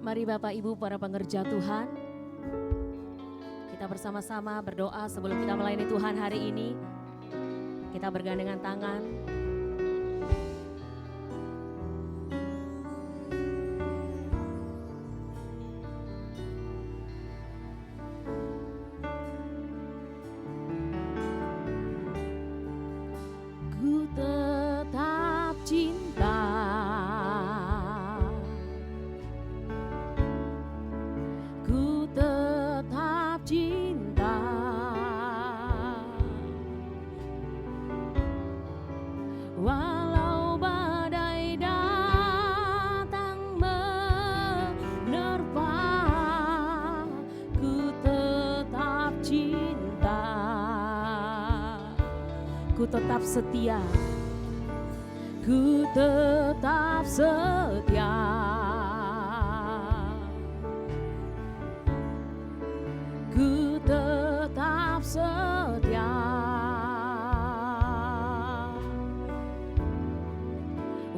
Mari Bapak Ibu para pengerja Tuhan, kita bersama-sama berdoa sebelum kita melayani Tuhan hari ini. Kita bergandengan tangan. Ku tetap cinta, ku tetap cinta, walau badai datang menerpa, ku tetap cinta, ku tetap setia, ku tetap setia, ku tetap setia,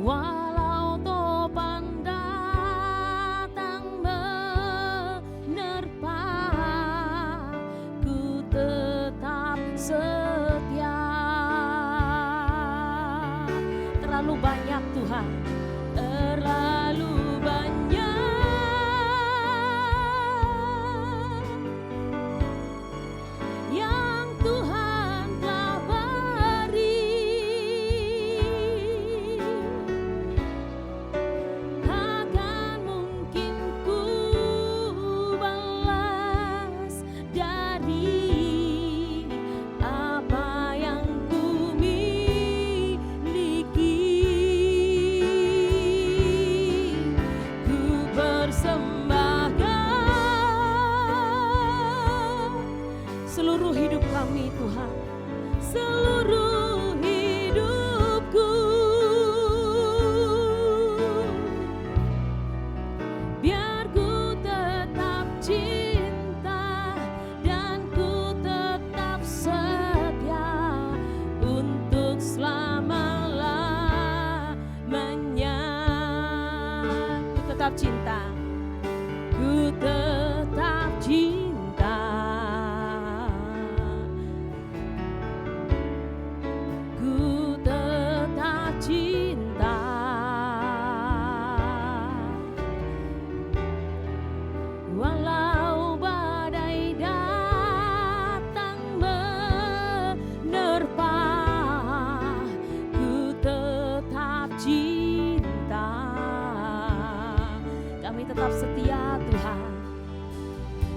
walau topan datang menerpa, ku tetap setia. Terlalu banyak Tuhan, terlalu banyak yang Tuhan telah beri, takkan mungkin ku balas dari apa yang ku miliki. Ku persembahkan seluruh hidup kami Tuhan, seluruh hidupku, biar ku tetap cinta dan ku tetap setia untuk selama-lamanya. Ku tetap cinta, ku tetap cinta, ku tetap cinta, walau badai datang menerpa, ku tetap cinta. Kami tetap setia Tuhan,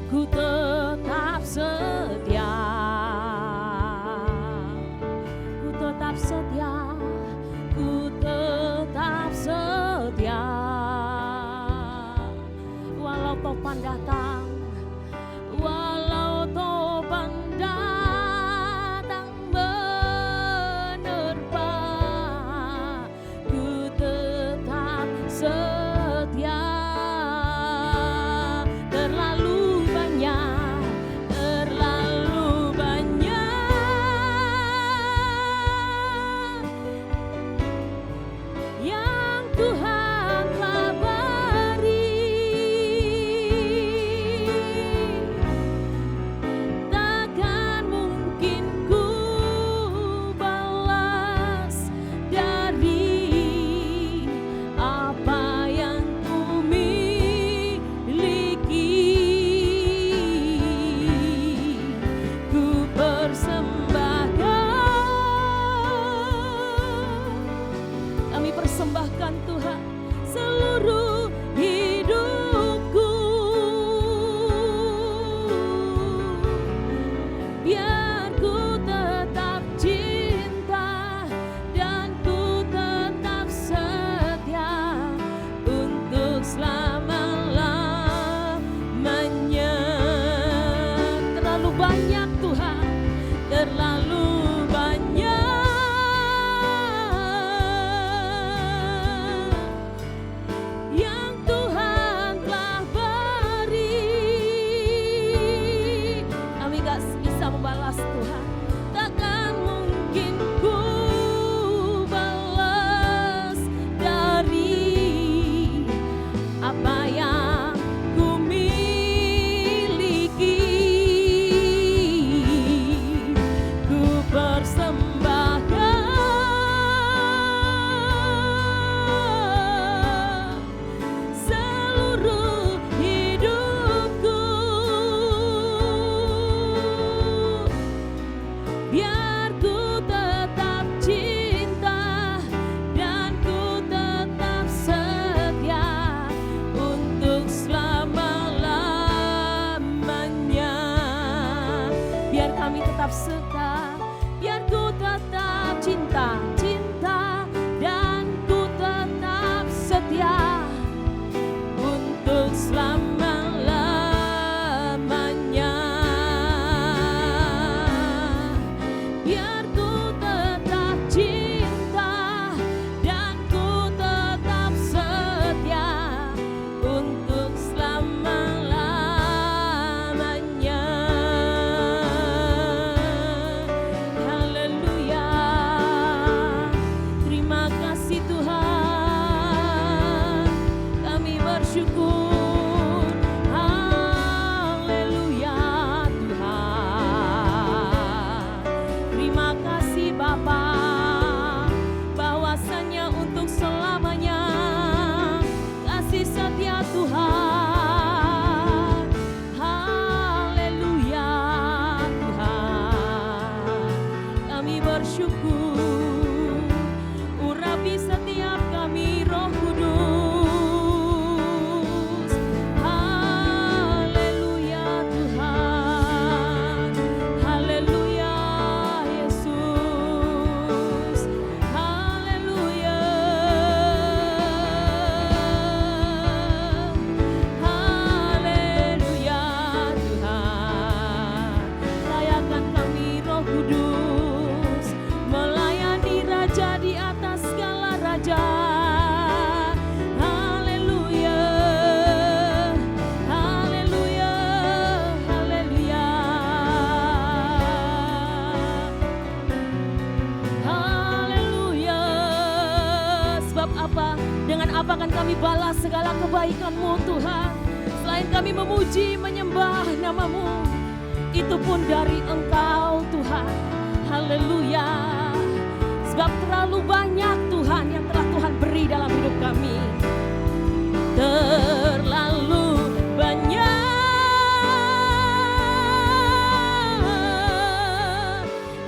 ku tetap setia, ku tetap setia, ku tetap setia, walau topan datang, walau topan datang menerpa, ku tetap setia. Terlalu banyak, terlalu banyak yang Tuhan telah beri, takkan mungkin ku balas dari apa yang ku miliki. Ku persembahkan, kami persembahkan Tuhan seluruh hidupku, biar ku tetap cinta dan ku tetap setia untuk selama-lamanya. Terlalu banyak Tuhan, terlalu banyak yang Tuhan telah beri. Kami gak bisa membalas Tuhan, takkan mungkin ku balas dari apa yang biar ku tetap cinta dan ku tetap setia untuk selama-lamanya. Biar kami tetap setia, biar ku tetap cinta dan ku tetap setia untuk selama-lamanya. Biar ku tetap cinta dan ku tetap setia untuk selama-lamanya. Haleluya. Terima kasih Tuhan, kami bersyukur. Haleluya Tuhan. Terima kasih Bapa, bahwasanya untuk selamanya kasih setia Tuhan. Haleluya Tuhan, kami bersyukur. Urapi setiap kami Roh Kudus. Haleluya Tuhan, haleluya Yesus, haleluya, haleluya Tuhan. Layakan kami Roh Kudus, melayani Raja di atas segala raja. Haleluya, haleluya, haleluya, haleluya. Sebab apa? Dengan apa akan kami balas segala kebaikan-Mu Tuhan, selain kami memuji menyembah nama-Mu? Itu pun dari Engkau Tuhan. Haleluya. Sebab terlalu banyak Tuhan yang telah Tuhan beri dalam hidup kami. Terlalu banyak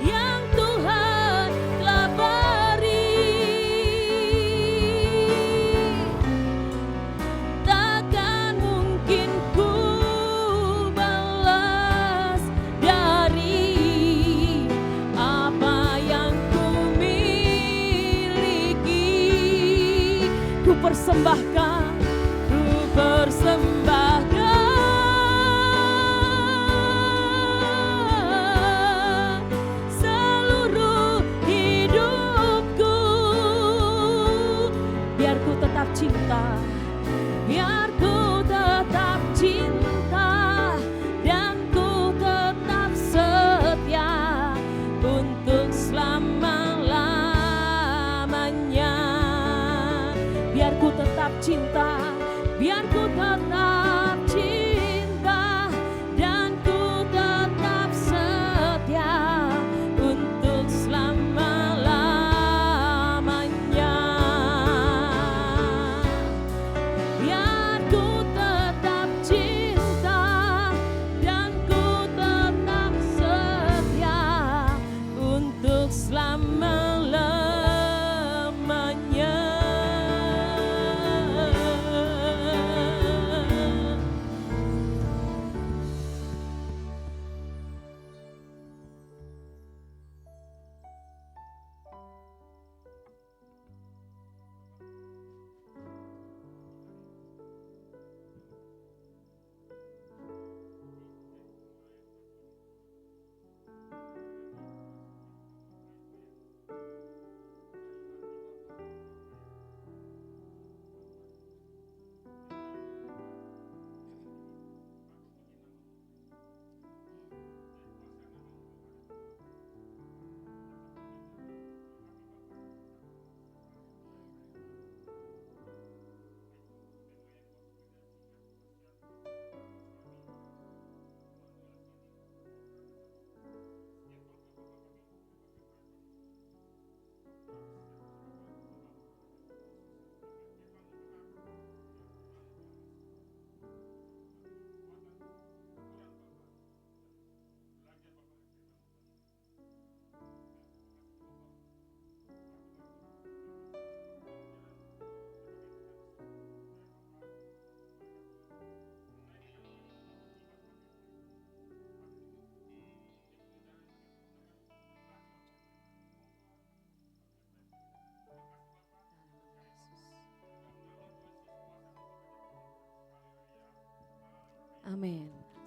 yang Tuhan telah beri. Takkan mungkin ku balas dari apa yang ku miliki. Ku persembahkan seluruh hidupku. Biar ku tetap cinta, biar ku tetap cinta dan ku tetap setia untuk selama-lamanya. Biar ku tetap cinta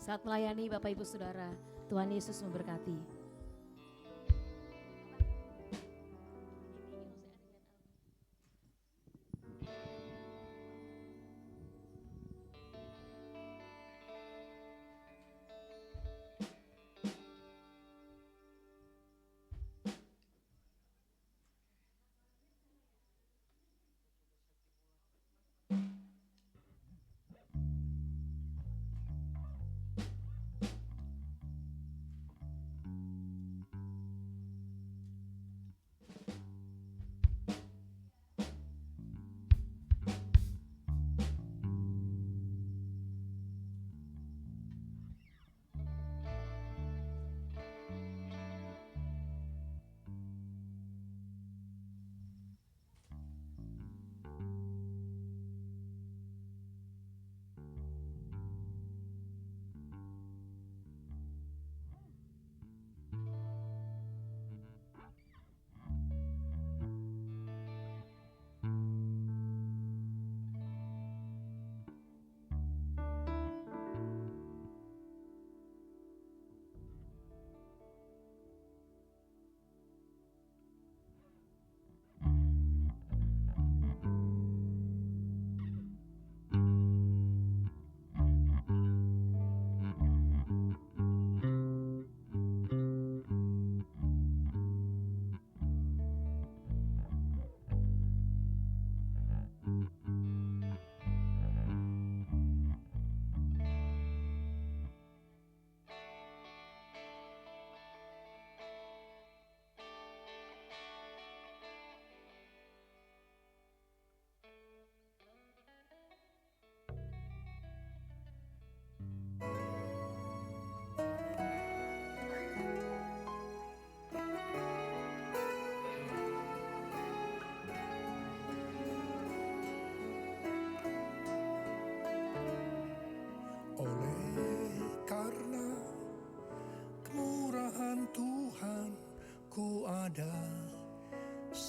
saat melayani Bapak Ibu Saudara. Tuhan Yesus memberkati.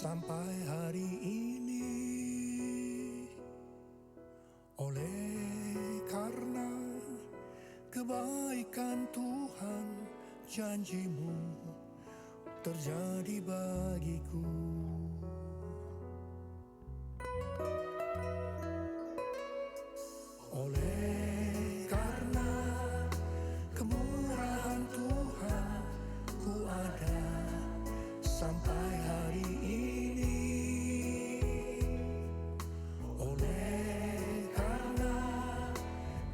sampai hari ini, oleh karena kebaikan Tuhan, janji-Mu terjadi bagiku. Oleh karena kemurahan Tuhan, ku ada sampai hari ini. Oleh karena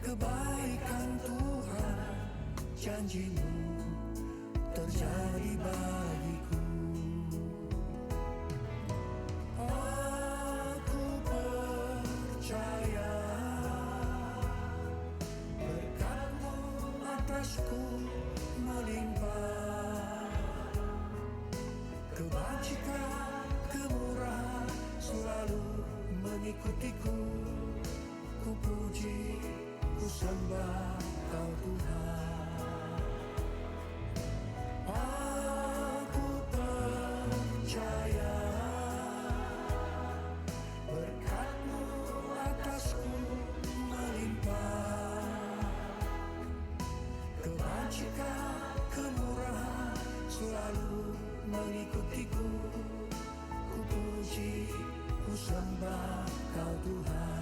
kebaikan Tuhan, janji-Mu terjadi bagiku. Aku percaya berkat-Mu atasku melimpah, kebajikan, kemurahan selalu mengikutiku. Ku puji, ku sembah Kau Tuhan. Aku percaya berkat-Mu atasku melimpah, kebajikan, kemurahan selalu mengikutiku. Ku puji, ku sembah Kau Tuhan.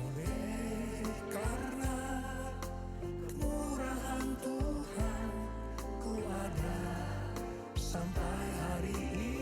Oleh karena kemurahan Tuhan, ku ada sampai hari ini.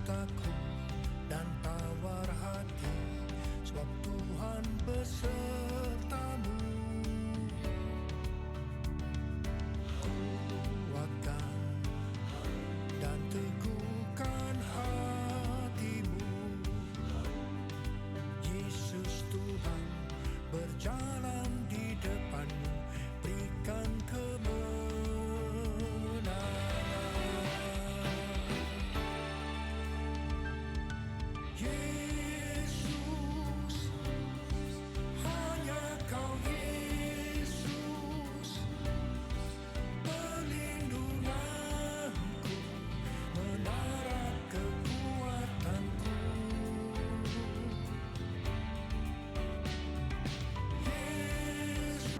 takut dan tawar hati, sebab Tuhan besertamu. Kuatkan dan teguhkan hatimu. Yesus Tuhan berjalan di depanmu, berikan kemenangan. Yesus, hanya Kau Yesus, perlindunganku, menara kekuatanku. Yesus.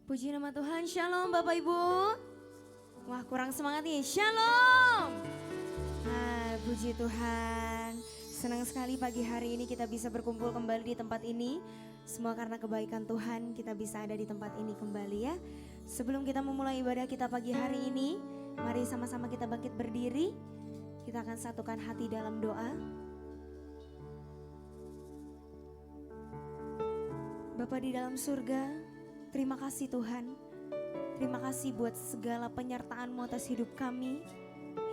Puji nama Tuhan, Shalom Bapak Ibu. Wah kurang semangat nih, Shalom. Puji Tuhan. Senang sekali pagi hari ini kita bisa berkumpul kembali di tempat ini. Semua karena kebaikan Tuhan kita bisa ada di tempat ini kembali ya. Sebelum kita memulai ibadah kita pagi hari ini, mari sama-sama kita bangkit berdiri. Kita akan satukan hati dalam doa. Bapa di dalam surga, terima kasih Tuhan. Terima kasih buat segala penyertaan-Mu atas hidup kami.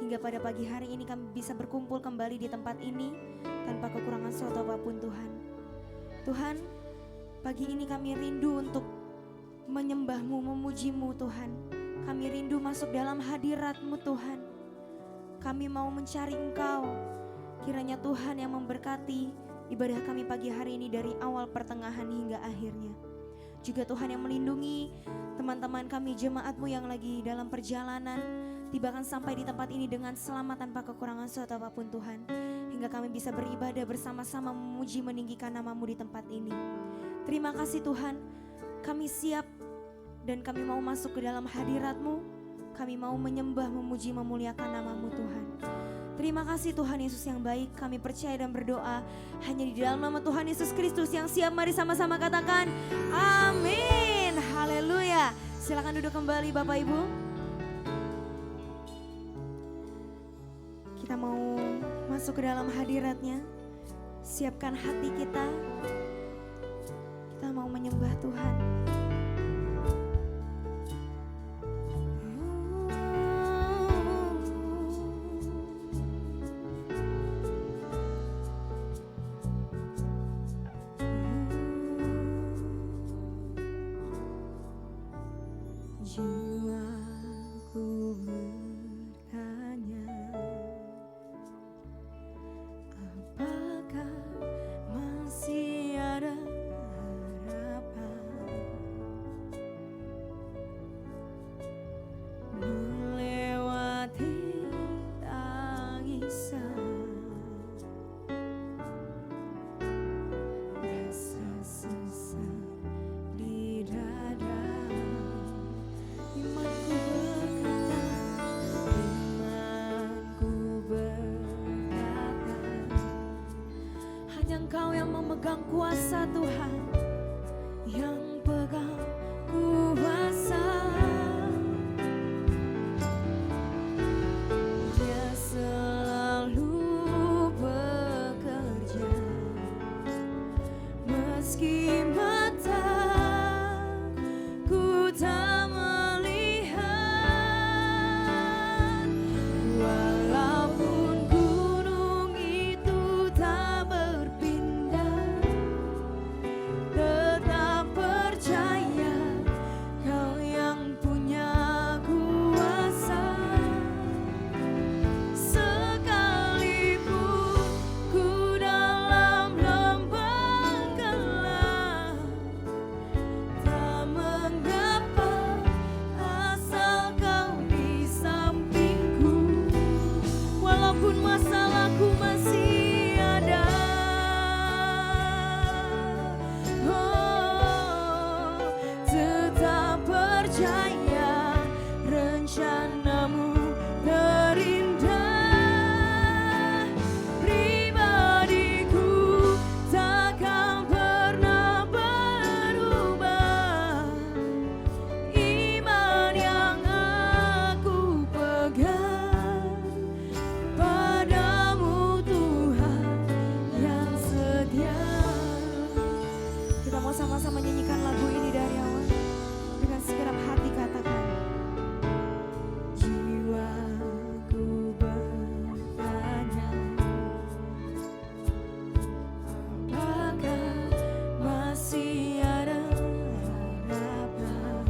Hingga pada pagi hari ini kami bisa berkumpul kembali di tempat ini tanpa kekurangan suatu apapun Tuhan. Tuhan, pagi ini kami rindu untuk menyembah-Mu, memuji-Mu Tuhan. Kami rindu masuk dalam hadirat-Mu Tuhan. Kami mau mencari Engkau. Kiranya Tuhan yang memberkati ibadah kami pagi hari ini dari awal pertengahan hingga akhirnya. Juga Tuhan yang melindungi teman-teman kami jemaat-Mu yang lagi dalam perjalanan, tibakan sampai di tempat ini dengan selamat tanpa kekurangan suatu apapun Tuhan. Hingga kami bisa beribadah bersama-sama memuji meninggikan nama-Mu di tempat ini. Terima kasih Tuhan, kami siap dan kami mau masuk ke dalam hadirat-Mu. Kami mau menyembah, memuji, memuliakan nama-Mu Tuhan. Terima kasih Tuhan Yesus yang baik, kami percaya dan berdoa hanya di dalam nama Tuhan Yesus Kristus yang siap. Mari sama-sama katakan amin, haleluya. Silakan duduk kembali Bapak Ibu. Kita mau masuk ke dalam hadirat-Nya. Siapkan hati kita. Kita mau menyembah Tuhan. Jiwaku bertanya, apakah masih ada harapan melewati tangisan, rasa sesak di dada. Engkau yang memegang kuasa Tuhan, yang pegang kuasa. Dia selalu bekerja meski mataku tak melihat. Walaupun gunung itu tak tetap percaya Kau yang punya kuasa. Sekalipun ku dalam lembah gelap, tak mengapa asal Kau di sampingku. Walaupun masalahku masih ada, tetap percaya rencana-Mu terindah. Pribadiku takkan pernah berubah. Iman yang aku pegang padamu Tuhan yang setia. Kita mau sama-sama nyanyikan lagu ini dari awal. Dengan segenap hati katakan, jiwaku bertanya, apakah masih ada harapan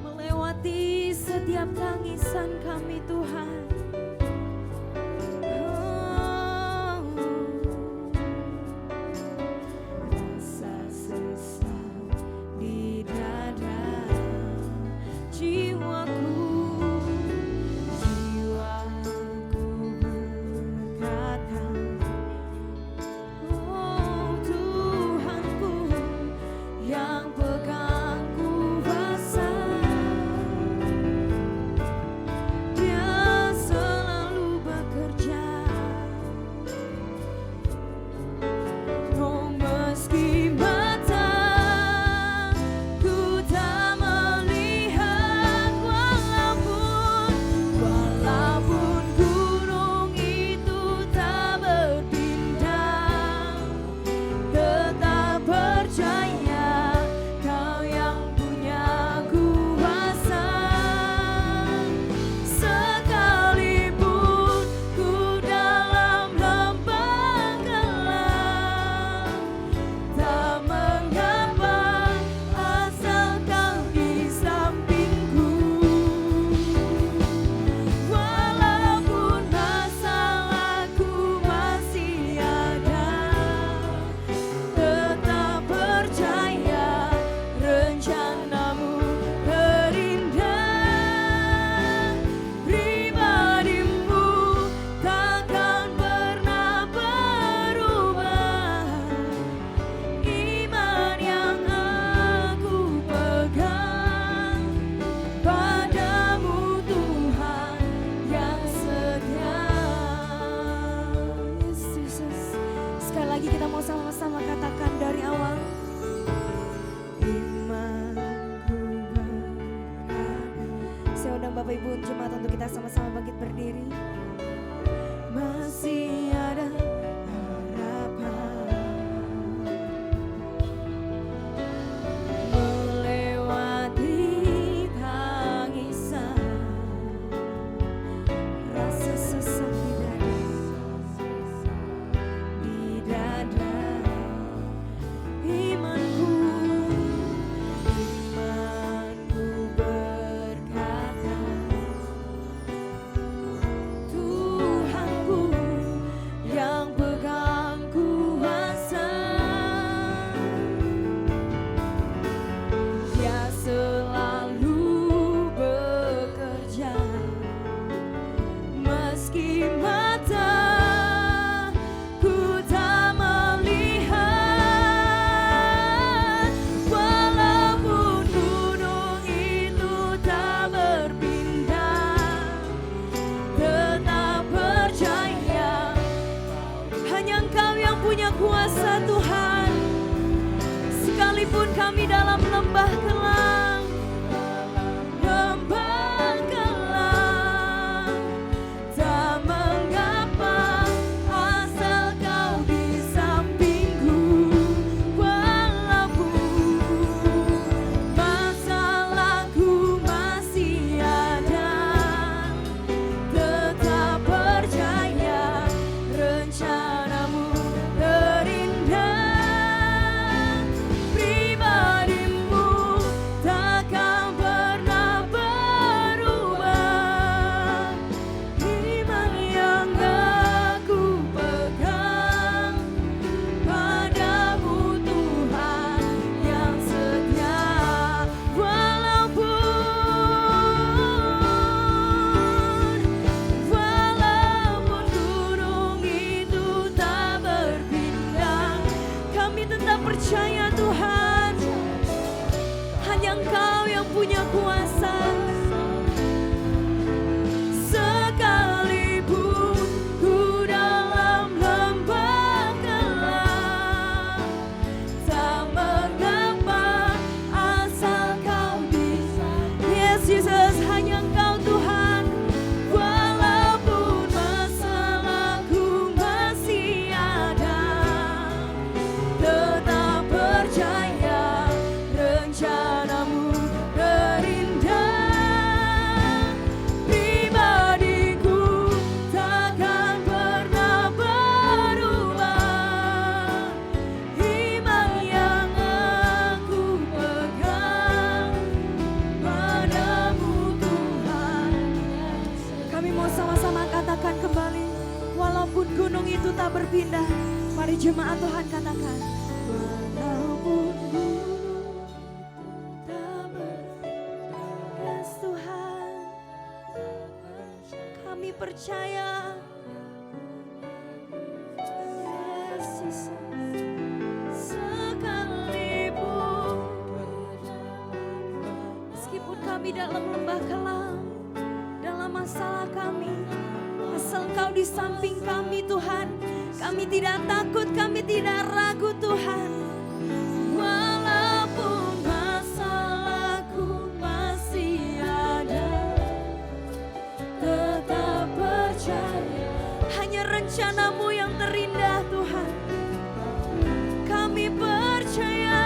melewati setiap tangisan kami Tuhan. Rasa sesak di dada, jiwaku berkata, oh Tuhanku yang pegang kuasa. Dia kita sama-sama bangkit berdiri. Masih ada harapan melewati tangisan, rasa sesak di dada. Imanku berkata, Tuhanku yang pegang kuasa, Dia selalu bekerja meski mataku tak melihat, walaupun gunung itu tak berpindah, tetap percaya hanya Engkau yang punya kuasa Tuhan. Sekalipun kami dalam lembah kelam, tak mengapa asal Kau di sampingku. Walaupun masalahku masih ada, tetap percaya rencanamu terindah. Pribadimu takkan pernah berubah. Iman yang aku pegang padamu Tuhan yang setia. Walaupun gunung itu tak berpindah, kami tetap percaya Tuhan, hanya Engkau yang punya kuasa. Sekalipun ku dalam lembah gelap, tak mengapa asal Kau bisa. Yes Jesus, hanya Engkau Tuhan. Walaupun masalahku masih ada, tetap percaya rencanamu terindah. Pribadiku takkan pernah berubah. Iman yang aku pegang padamu Tuhan. Kami mau sama-sama katakan kembali, walaupun gunung itu tak berpindah. Mari jemaat Tuhan katakan, walaupun gunung tak berpindah. Yes Tuhan, kami percaya. Yes Jesus. Sekalipun meskipun kami dalam lembah kelam, dalam masalah kami, asal Kau di samping kami Tuhan, kami tidak takut, kami tidak ragu Tuhan. Walaupun masalahku masih ada, tetap percaya hanya rencanamu yang terindah Tuhan. Kami percaya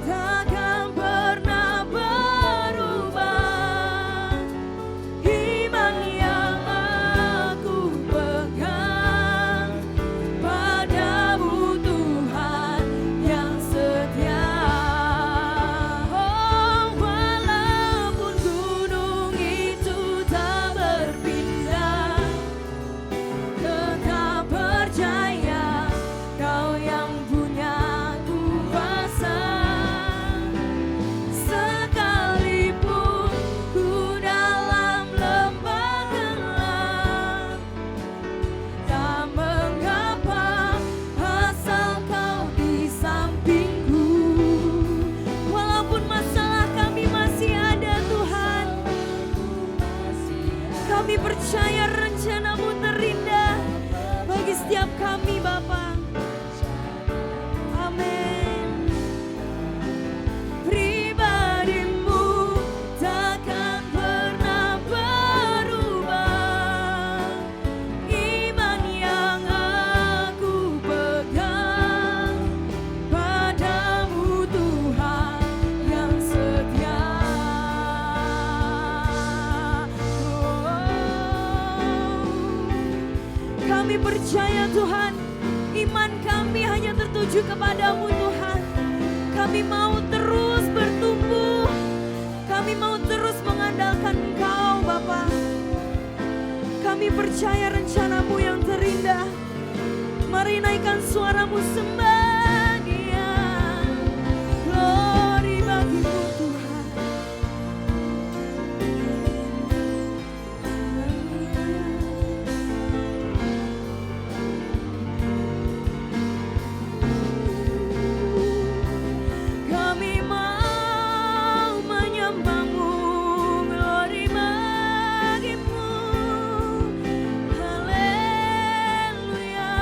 takkan pernah berubah. Iman yang aku pegang padamu Tuhan yang setia. Oh, walaupun gunung itu tak berpindah, tetap percaya Kau yang punya kuasa. Sekalipun ku dalam lembah gelap, tak mengapa asal Kau di sampingku. Walaupun masalah kami masih ada Tuhan, kami percaya rencanamu terindah bagi setiap kami Bapa. Amin. Pribadimu takkan pernah Kami percaya Tuhan, iman kami hanya tertuju kepadamu Tuhan. Kami mau terus bertumbuh, kami mau terus mengandalkan Engkau Bapa. Kami percaya rencanamu yang terindah. Mari naikkan suaramu sembah Dia. Glory bagimu Tuhan. Kami mau menyembahmu, glory bagimu. Haleluya.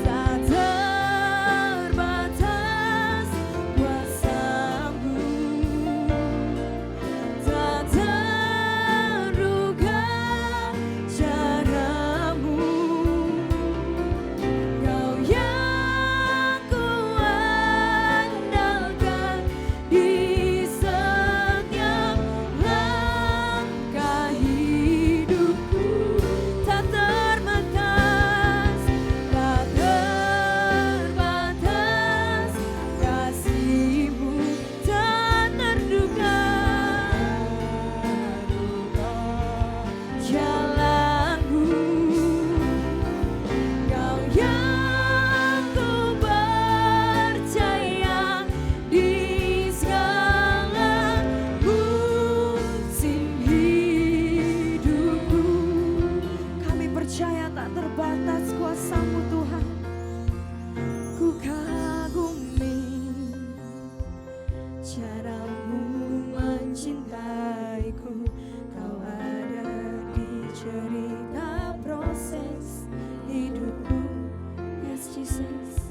Tak terbatas kuasamu, tak terduga caramu. Kau yang kuandalkan di setiap langkah hidupku. Tak terbatas, tak terbatas kasih-Mu, tak terduga jalanmu. Kau yang ku percaya di segala musim hidupku. Kami percaya tak terbatas kuasa-Mu Tuhan. Ku kagumi caramu mencintaiku. Kau ada di cerita proses hidupku. Yes Jesus.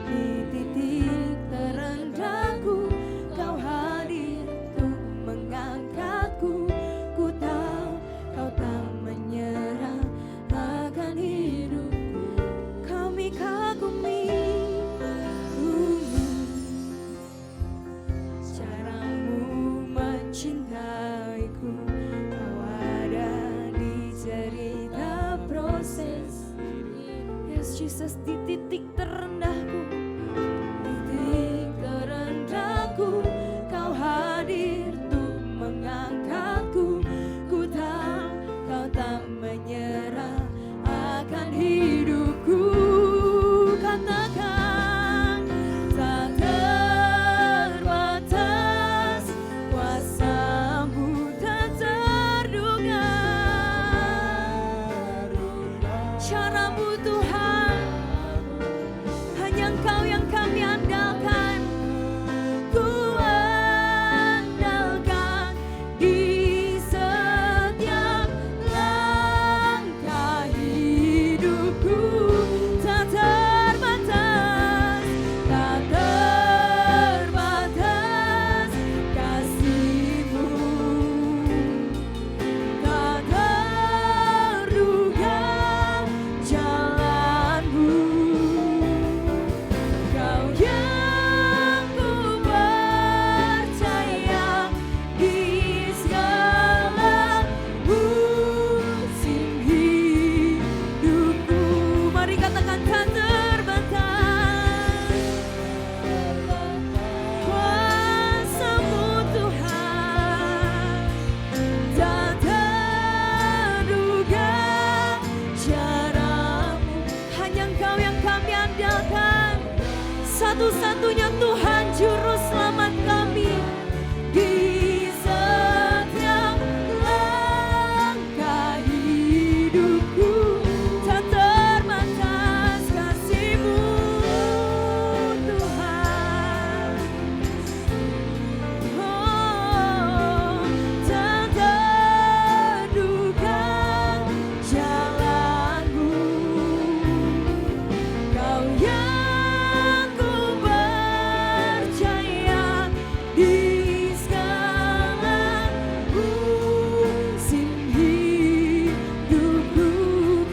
Di titik terendahku Kau hadir untuk mengangkatku. Ku tahu Kau tak menyerah akan hidupku. Kami kagumi caramu mencintaiku. Kau ada di cerita proses. Yes Jesus, di titik terendahku, di titik terendahku Kau hadir untuk mengangkatku. Ku tahu Kau tak menyerah akan hidupku. Katakan, tak terbatas kuasa-Mu, tak terduga cara-Mu Tuhan. Hanya Engkau yang kami andalkan. Ku andalkan di setiap langkah hidupku. Tak terbatas, tak terbatas kasih-Mu, tak terduga jalanmu. Kau yang ku percaya di segala musim hidupku. Mari katakan, tak terbatas kuasa-Mu Tuhan, tak terduga cara-Mu. Hanya Engkau yang kami andalkan. Satu-satunya Tuhan juru selamat kami. Di setiap langkah hidupku, tak terbatas kasih-Mu Tuhan. Oh, tak terduga jalanmu. Kau yang ku percaya di segala musim hidupku.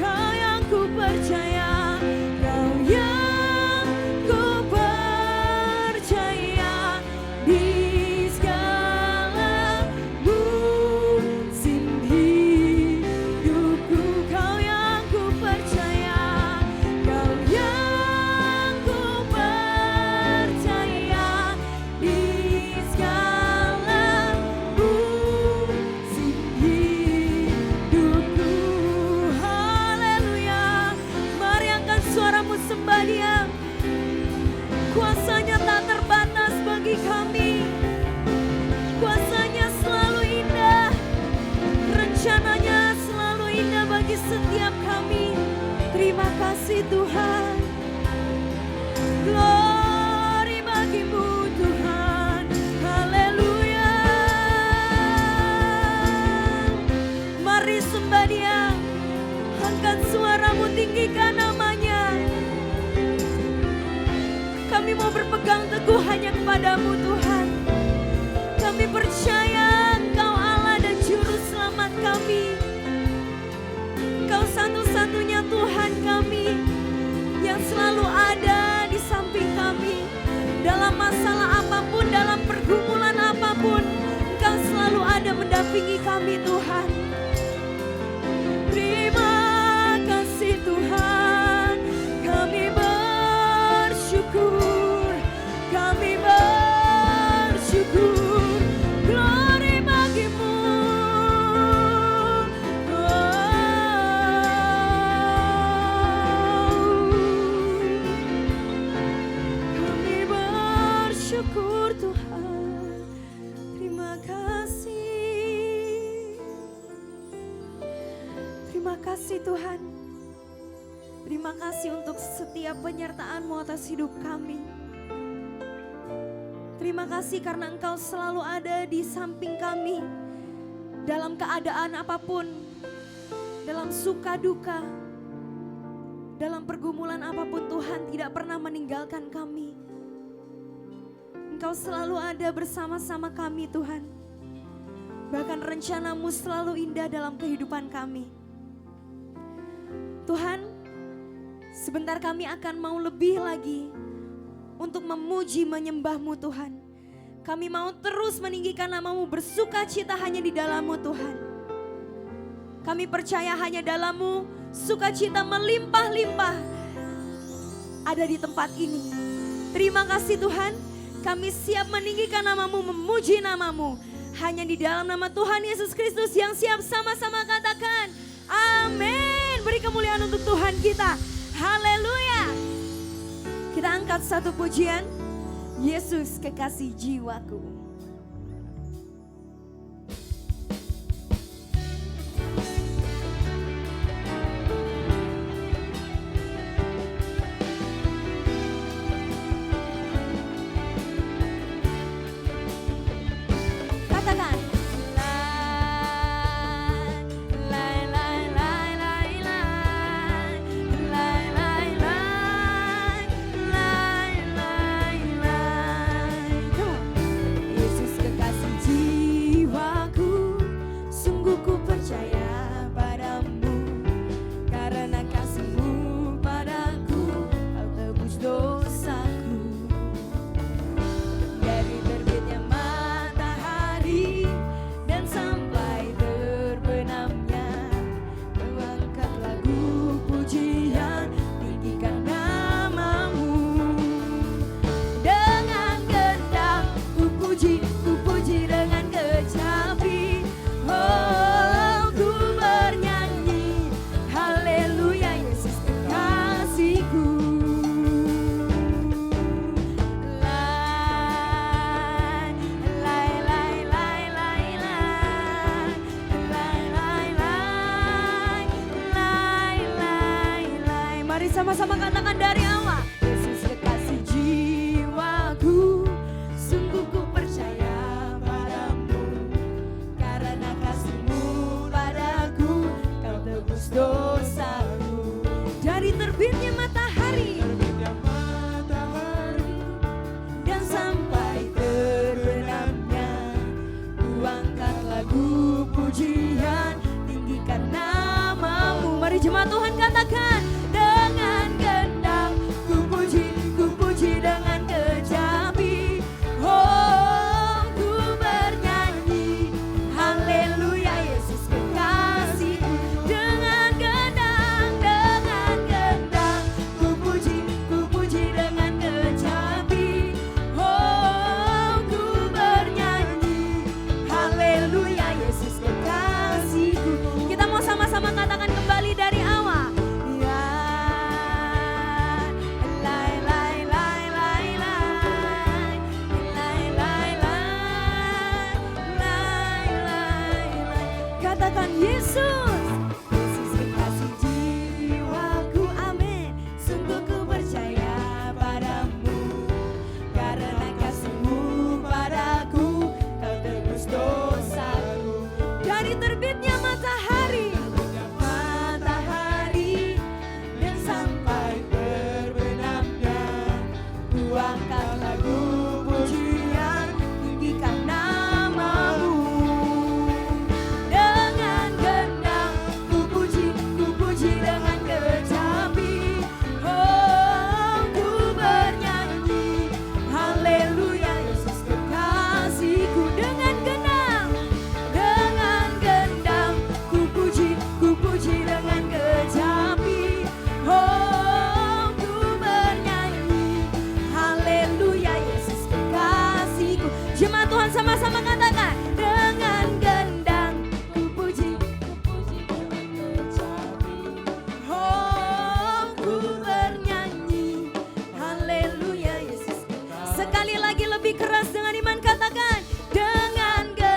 Kau yang ku percaya, Kau yang ku percaya di segala musim terima kasih. Terima kasih Tuhan. Terima kasih untuk setiap penyertaan-Mu atas hidup kami. Terima kasih karena Engkau selalu ada di samping kami. Dalam keadaan apapun, dalam suka duka, dalam pergumulan apapun Tuhan tidak pernah meninggalkan kami. Engkau selalu ada bersama-sama kami Tuhan. Bahkan rencana-Mu selalu indah dalam kehidupan kami. Tuhan, sebentar kami akan mau lebih lagi untuk memuji menyembah-Mu Tuhan. Kami mau terus meninggikan nama-Mu, bersuka cita hanya di dalam-Mu Tuhan. Kami percaya hanya dalam-Mu sukacita melimpah-limpah ada di tempat ini. Terima kasih Tuhan, kami siap meninggikan nama-Mu, memuji nama-Mu. Hanya di dalam nama Tuhan Yesus Kristus yang siap sama-sama katakan amin. Beri kemuliaan untuk Tuhan kita. Haleluya. Kita angkat satu pujian, Yesus kekasih jiwaku. Katakan. Yesus kekasih jiwaku, sungguh ku percaya padamu. Karena kasih-Mu padaku, Kau tebus dosaku. Dari terbitnya matahari dan sampai terbenamnya, Kau angkat lagu pujian, tinggikan nama-Mu. Dengan gendang ku puji dengan kecapi. Oh, ku bernyanyi, haleluya Yesus kekasihku. Lai, lai, lai, lai, lai, lai. Lai, lai, lai, lai, lai, lai. Mari sama-sama katakan dari awal. Yesus kekasih jiwaku, sungguh ku percaya padamu. Karena kasih-Mu padaku, Kau tebus dosaku. Dari terbitnya matahari dan sampai terbenamnya, ku angkat lagu pujian, tinggikan nama-Mu. Mari jemaat Tuhan katakan, dengan gendang ku puji dengan kecapi. Oh, ku bernyanyi, haleluya Yesus kekasihku. Dengan gendang ku puji dengan kecapi. Oh, ku bernyanyi, haleluya Yesus kekasihku. Kita mau sama-sama katakan kembali dari awal. Ya, lai, lai, lai, lai, lai. Lai, lai, lai, lai, lai, lai. Katakan Yesus, Yesus kekasih jiwaku, amin. Sungguh ku percaya padamu. Karena kasih-Mu padaku, Kau tebus dosaku. Dari terbitnya matahari dan sampai terbenamnya, ku angkat lagu pujian, tinggikan nama-Mu. Dengan gendang ku puji dengan kecapi. Oh, ku bernyanyi, haleluya Yesus kekasihku. Dengan gendang ku puji dengan kecapi. Oh, ku bernyanyi, haleluya Yesus kekasihku. Jemaat Tuhan sama-sama katakan, dengan gendang ku puji dengan kecapi. Oh, ku bernyanyi, haleluya Yesus. Sekali lagi lebih keras dengan iman katakan, dengan gendang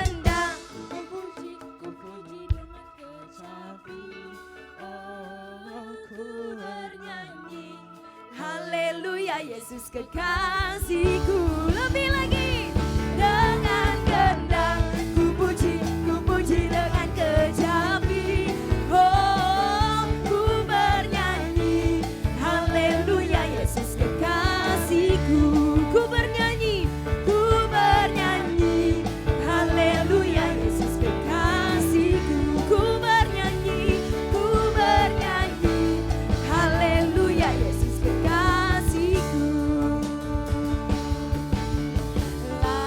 kekasihku. Lebih lagi dengan gendang ku puji dengan kecapi. Oh, ku bernyanyi haleluya Yesus kekasihku. Ku bernyanyi haleluya Yesus kekasihku. Ku bernyanyi haleluya Yesus kekasihku. Lai,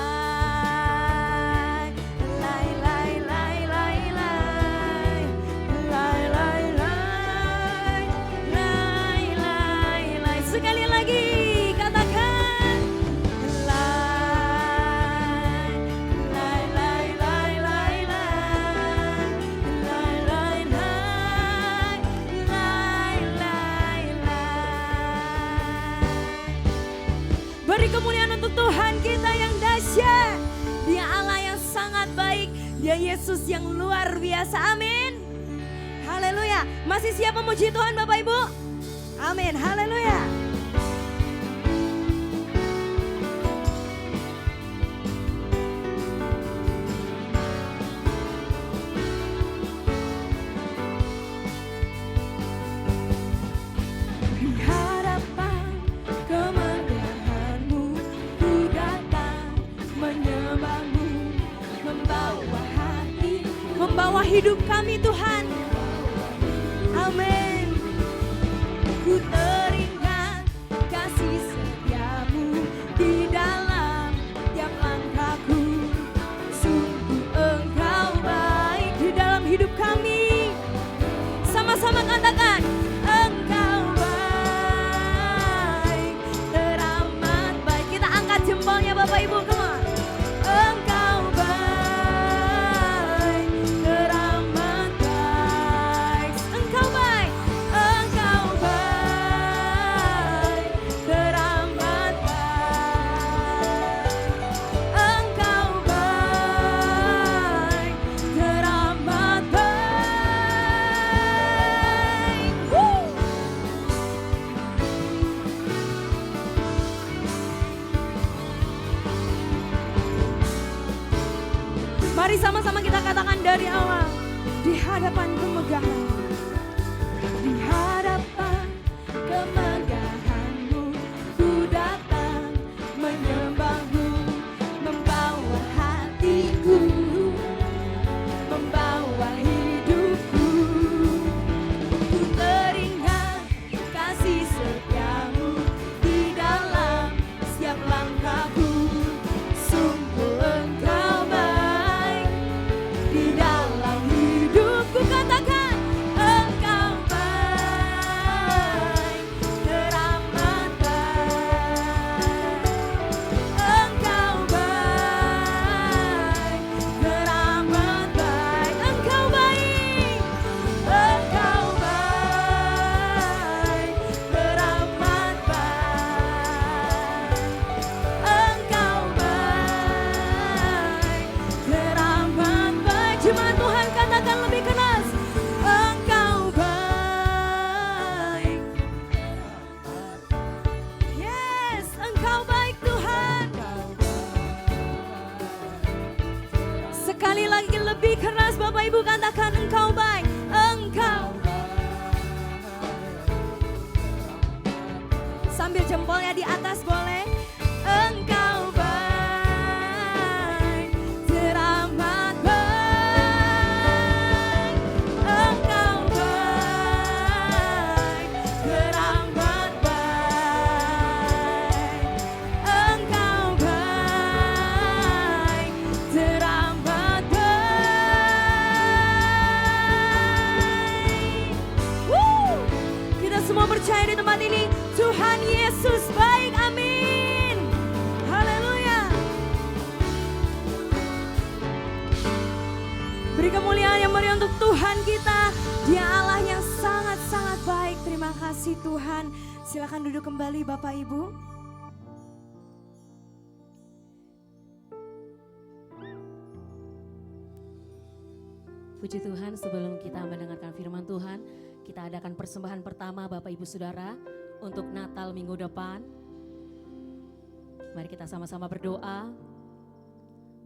lai, lai, lai, lai, lai, lai, lai, lai, lai, lai. Sekali lagi katakan lai, lai, lai, lai, lai, lai, lai, lai, lai, lai, lai. Beri kemuliaan untuk Tuhan kita yang dahsyat. Dia Allah yang sangat baik. Dia Yesus yang luar biasa. Amin. Haleluya. Masih siap memuji Tuhan Bapak Ibu? Amin. Haleluya. Di hadapan kemegahanmu ku datang menyembahmu, membawa hidup kami Tuhan. Amin. Ku teringat kasih setiamu di dalam tiap langkahku. Sungguh engkau baik di dalam hidup kami. Sama-sama katakan engkau baik, teramat baik. Kita angkat jempolnya Bapak Ibu, come on. Engkau baik, teramat baik. Engkau baik, teramat baik. Engkau baik, teramat baik. Woo! Mari sama-sama kita katakan dari awal. Di hadapan kemegahan, di hadapan kemegahanmu ku datang menyembahmu, membawa hatiku, membawa hidupku. Ku teringat kasih setiamu di dalam setiap langkahku. Sungguh engkau baik di dalam hidupku. Katakan engkau baik, teramat baik. Engkau baik, teramat baik. Engkau baik, engkau baik, teramat baik. Engkau baik, teramat baik. Jemaat Tuhan katakan lebih keras. Engkau baik. Yes, engkau baik Tuhan. Sekali lagi lebih keras Bapak Ibu katakan engkau baik. Engkau. Sambil jempolnya di atas boleh. Engkau baik, teramat baik. Engkau baik, teramat baik. Engkau baik, teramat baik. Woo! Kita semua percaya di tempat ini Tuhan Yesus baik. Amin. Haleluya. Beri kemuliaan yang meriah untuk Tuhan kita. Dia Allah yang sangat-sangat baik. Terima kasih Tuhan. Silakan duduk kembali Bapak Ibu. Puji Tuhan, sebelum kita mendengarkan firman Tuhan, kita adakan persembahan pertama Bapak Ibu Saudara untuk Natal minggu depan. Mari kita sama-sama berdoa.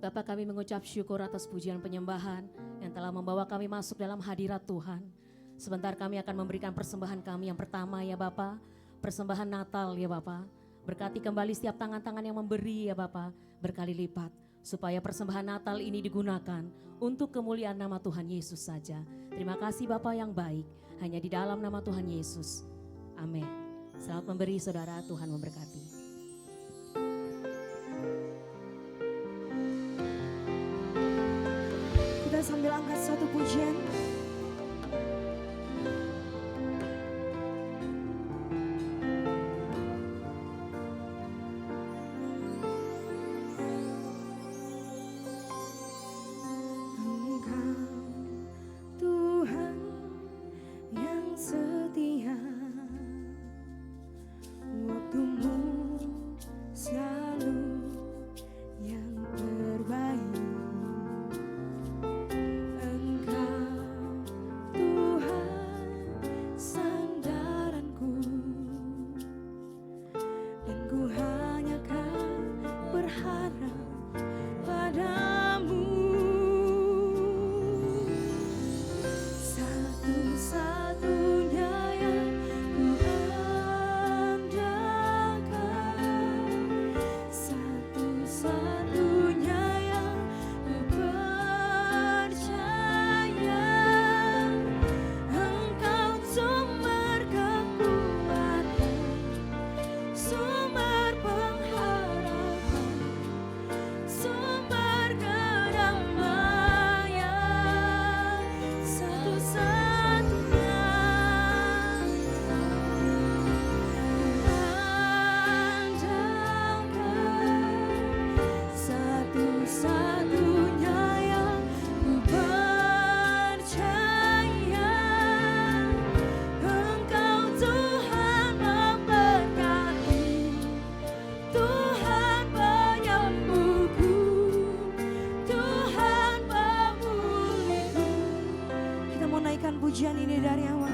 Bapa, kami mengucap syukur atas pujian penyembahan yang telah membawa kami masuk dalam hadirat Tuhan. Sebentar kami akan memberikan persembahan kami yang pertama ya Bapa, persembahan Natal ya Bapa. Berkati kembali setiap tangan-tangan yang memberi ya Bapa, berkali lipat. Supaya persembahan Natal ini digunakan untuk kemuliaan nama Tuhan Yesus saja. Terima kasih Bapa yang baik, hanya di dalam nama Tuhan Yesus. Amin. Selamat memberi saudara, Tuhan memberkati. Kita sambil angkat satu pujian. Engkau Tuhan yang setia, waktumu selalu yang terbaik. Engkau Tuhan sandaranku, dan ku hanya kan berharap padamu. Satu-satunya yang ku andalkan, satu-satunya yang ku percaya. Engkau sumber kekuatan, sumber pengharapan, sumber kedamaian. Satu-satunya andalkan, satu-satunya yang ku percaya. Engkau Tuhan memberkati, Tuhan penyembuhku, Tuhan pemulihku. Kita mau naikkan pujian ini dari awal.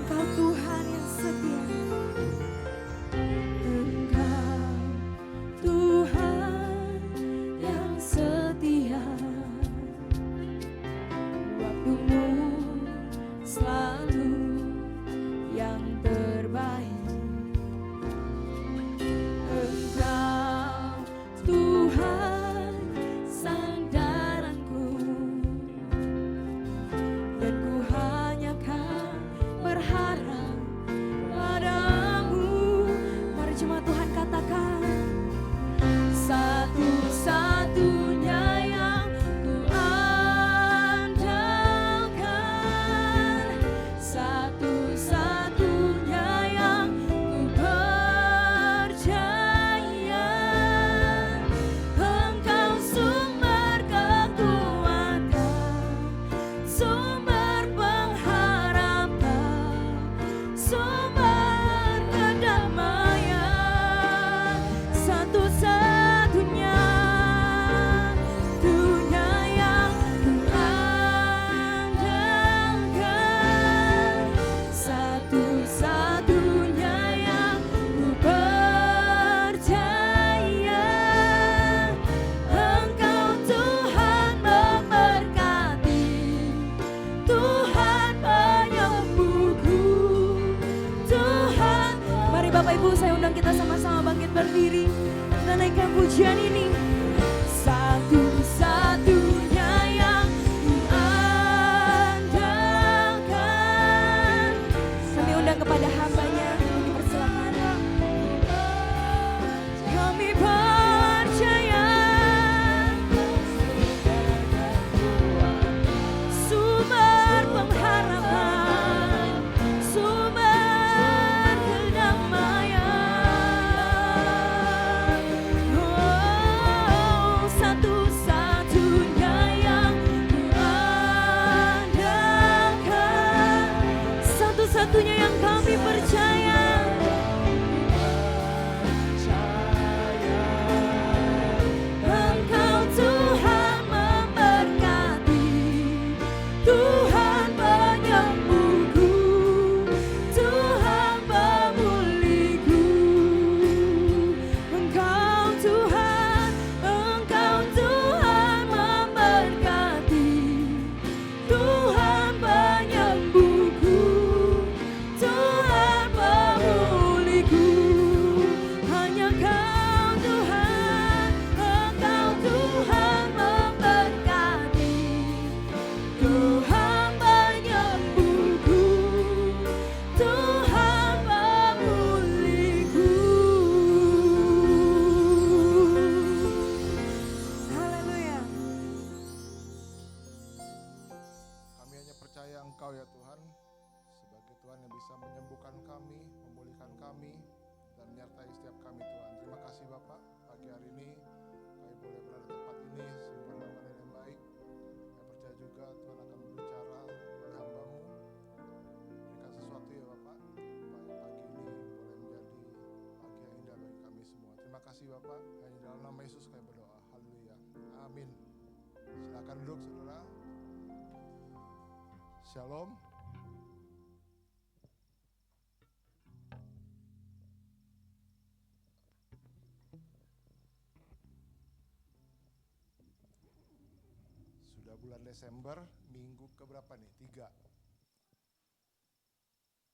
Engkau Tuhan yang setia, Engkau Tuhan yang setia, waktumu selalu yang terbaik. Engkau Tuhan sandaranku, dan ku hanya kan Engkau ya Tuhan, sebagai Tuhan yang bisa menyembuhkan kami, memulihkan kami, dan menyertai setiap kami Tuhan. Terima kasih Bapak, pagi hari ini kami boleh berada di tempat ini, semua lakukan yang baik. Kami percaya juga Tuhan akan berbicara kepada hamba-Mu. Berikan sesuatu ya Bapak, supaya pagi ini boleh menjadi pagi yang indah bagi kami semua. Terima kasih Bapak, hanya dalam nama Yesus kami berdoa. Haleluya. Amin. Silakan duduk saudara. Shalom. Sudah bulan Desember, minggu keberapa nih? 3.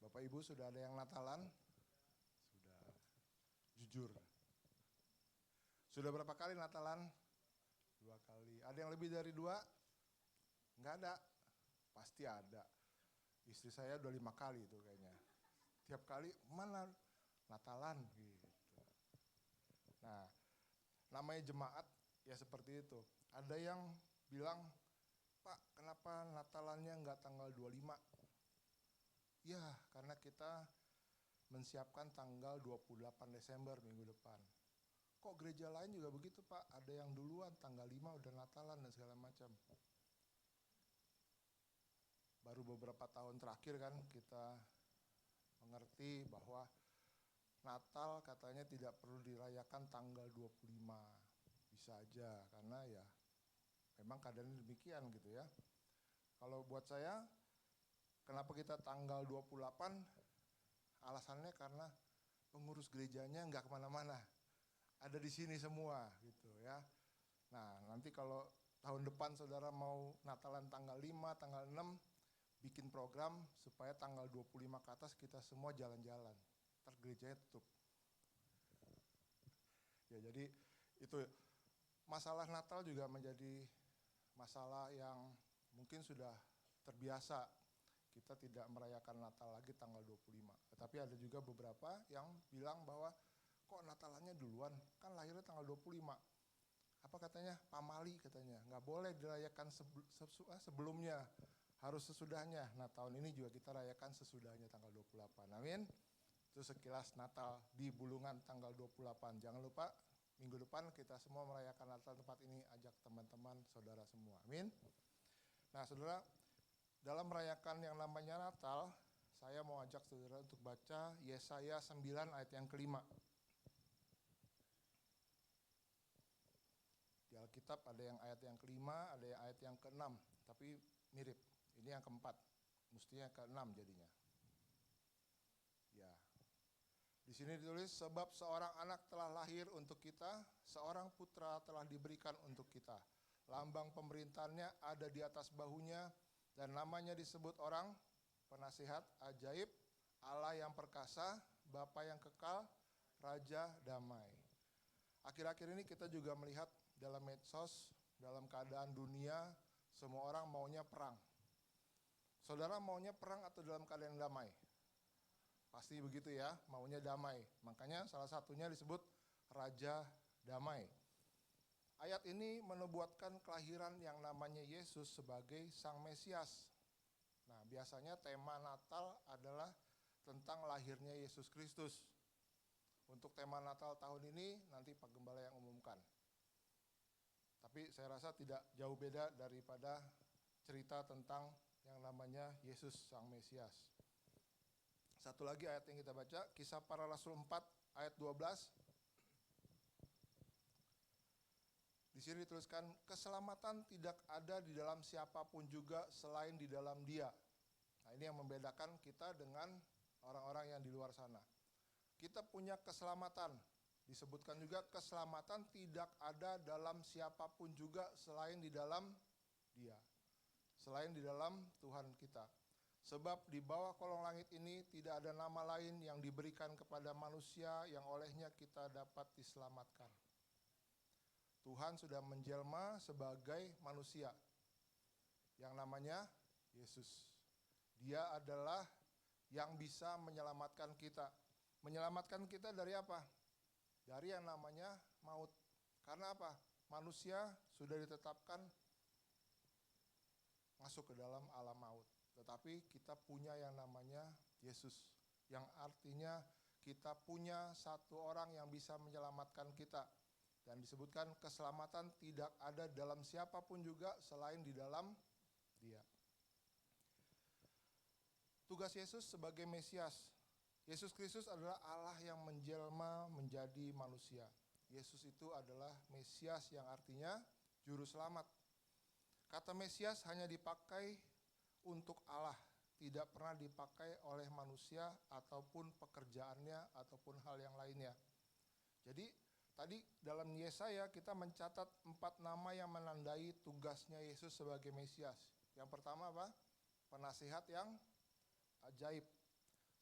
Bapak Ibu sudah ada yang Natalan? Sudah. Jujur. Sudah berapa kali Natalan? 2 kali. Ada yang lebih dari 2? Enggak ada. Pasti ada. Istri saya udah 5 kali itu kayaknya. Tiap kali mana Natalan gitu. Nah, namanya jemaat ya seperti itu. Ada yang bilang, Pak, kenapa Natalannya enggak tanggal 25? Ya, karena kita menyiapkan tanggal 28 Desember minggu depan. Kok gereja lain juga begitu Pak, ada yang duluan tanggal 5 udah Natalan dan segala macam. Baru beberapa tahun terakhir kan kita mengerti bahwa Natal katanya tidak perlu dirayakan tanggal 25. Bisa aja karena ya memang keadaannya demikian gitu ya. Kalau buat saya, kenapa kita tanggal 28? Alasannya karena pengurus gerejanya nggak kemana-mana. Ada di sini semua gitu ya. Nah nanti kalau tahun depan saudara mau Natalan tanggal 5, tanggal 6, bikin program supaya tanggal 25 ke atas kita semua jalan-jalan. Ntar gerejanya tutup. Ya jadi itu masalah Natal juga menjadi masalah yang mungkin sudah terbiasa. Kita tidak merayakan Natal lagi tanggal 25. Tetapi ada juga beberapa yang bilang bahwa kok Natalannya duluan, kan lahirnya tanggal 25. Apa katanya? Pamali katanya, nggak boleh dirayakan sebelumnya, harus sesudahnya. Nah tahun ini juga kita rayakan sesudahnya tanggal 28, amin. Itu sekilas Natal di Bulungan tanggal 28. Jangan lupa minggu depan kita semua merayakan Natal tempat ini, ajak teman-teman, saudara semua, amin. Nah saudara, dalam merayakan yang namanya Natal, saya mau ajak saudara untuk baca Yesaya 9 ayat yang kelima. Di Alkitab ada yang ayat yang kelima, ada yang ayat yang keenam, tapi mirip. Ini yang keempat, mestinya keenam jadinya. Ya, di sini ditulis sebab seorang anak telah lahir untuk kita, seorang putra telah diberikan untuk kita. Lambang pemerintahannya ada di atas bahunya dan namanya disebut orang penasihat ajaib, Allah yang perkasa, Bapa yang kekal, Raja damai. Akhir-akhir ini kita juga melihat dalam medsos, dalam keadaan dunia, semua orang maunya perang. Saudara maunya perang atau dalam keadaan damai? Pasti begitu ya, maunya damai. Makanya salah satunya disebut Raja Damai. Ayat ini menubuatkan kelahiran yang namanya Yesus sebagai Sang Mesias. Nah, biasanya tema Natal adalah tentang lahirnya Yesus Kristus. Untuk tema Natal tahun ini nanti Pak Gembala yang umumkan. Tapi saya rasa tidak jauh beda daripada cerita tentang yang namanya Yesus Sang Mesias. Satu lagi ayat yang kita baca, Kisah Para Rasul 4 ayat 12. Di sini dituliskan, keselamatan tidak ada di dalam siapapun juga selain di dalam Dia. Nah ini yang membedakan kita dengan orang-orang yang di luar sana. Kita punya keselamatan. Disebutkan juga keselamatan tidak ada dalam siapapun juga selain di dalam Dia. Selain di dalam Tuhan kita. Sebab di bawah kolong langit ini tidak ada nama lain yang diberikan kepada manusia yang olehnya kita dapat diselamatkan. Tuhan sudah menjelma sebagai manusia yang namanya Yesus. Dia adalah yang bisa menyelamatkan kita. Menyelamatkan kita dari apa? Dari yang namanya maut. Karena apa? Manusia sudah ditetapkan masuk ke dalam alam maut. Tetapi kita punya yang namanya Yesus, yang artinya kita punya satu orang yang bisa menyelamatkan kita. Dan disebutkan keselamatan tidak ada dalam siapapun juga selain di dalam Dia. Tugas Yesus sebagai Mesias. Yesus Kristus adalah Allah yang menjelma menjadi manusia. Yesus itu adalah Mesias yang artinya juru selamat. Kata Mesias hanya dipakai untuk Allah, tidak pernah dipakai oleh manusia ataupun pekerjaannya ataupun hal yang lainnya. Jadi tadi dalam Yesaya kita mencatat 4 nama yang menandai tugasnya Yesus sebagai Mesias. Yang pertama apa? Penasihat yang ajaib.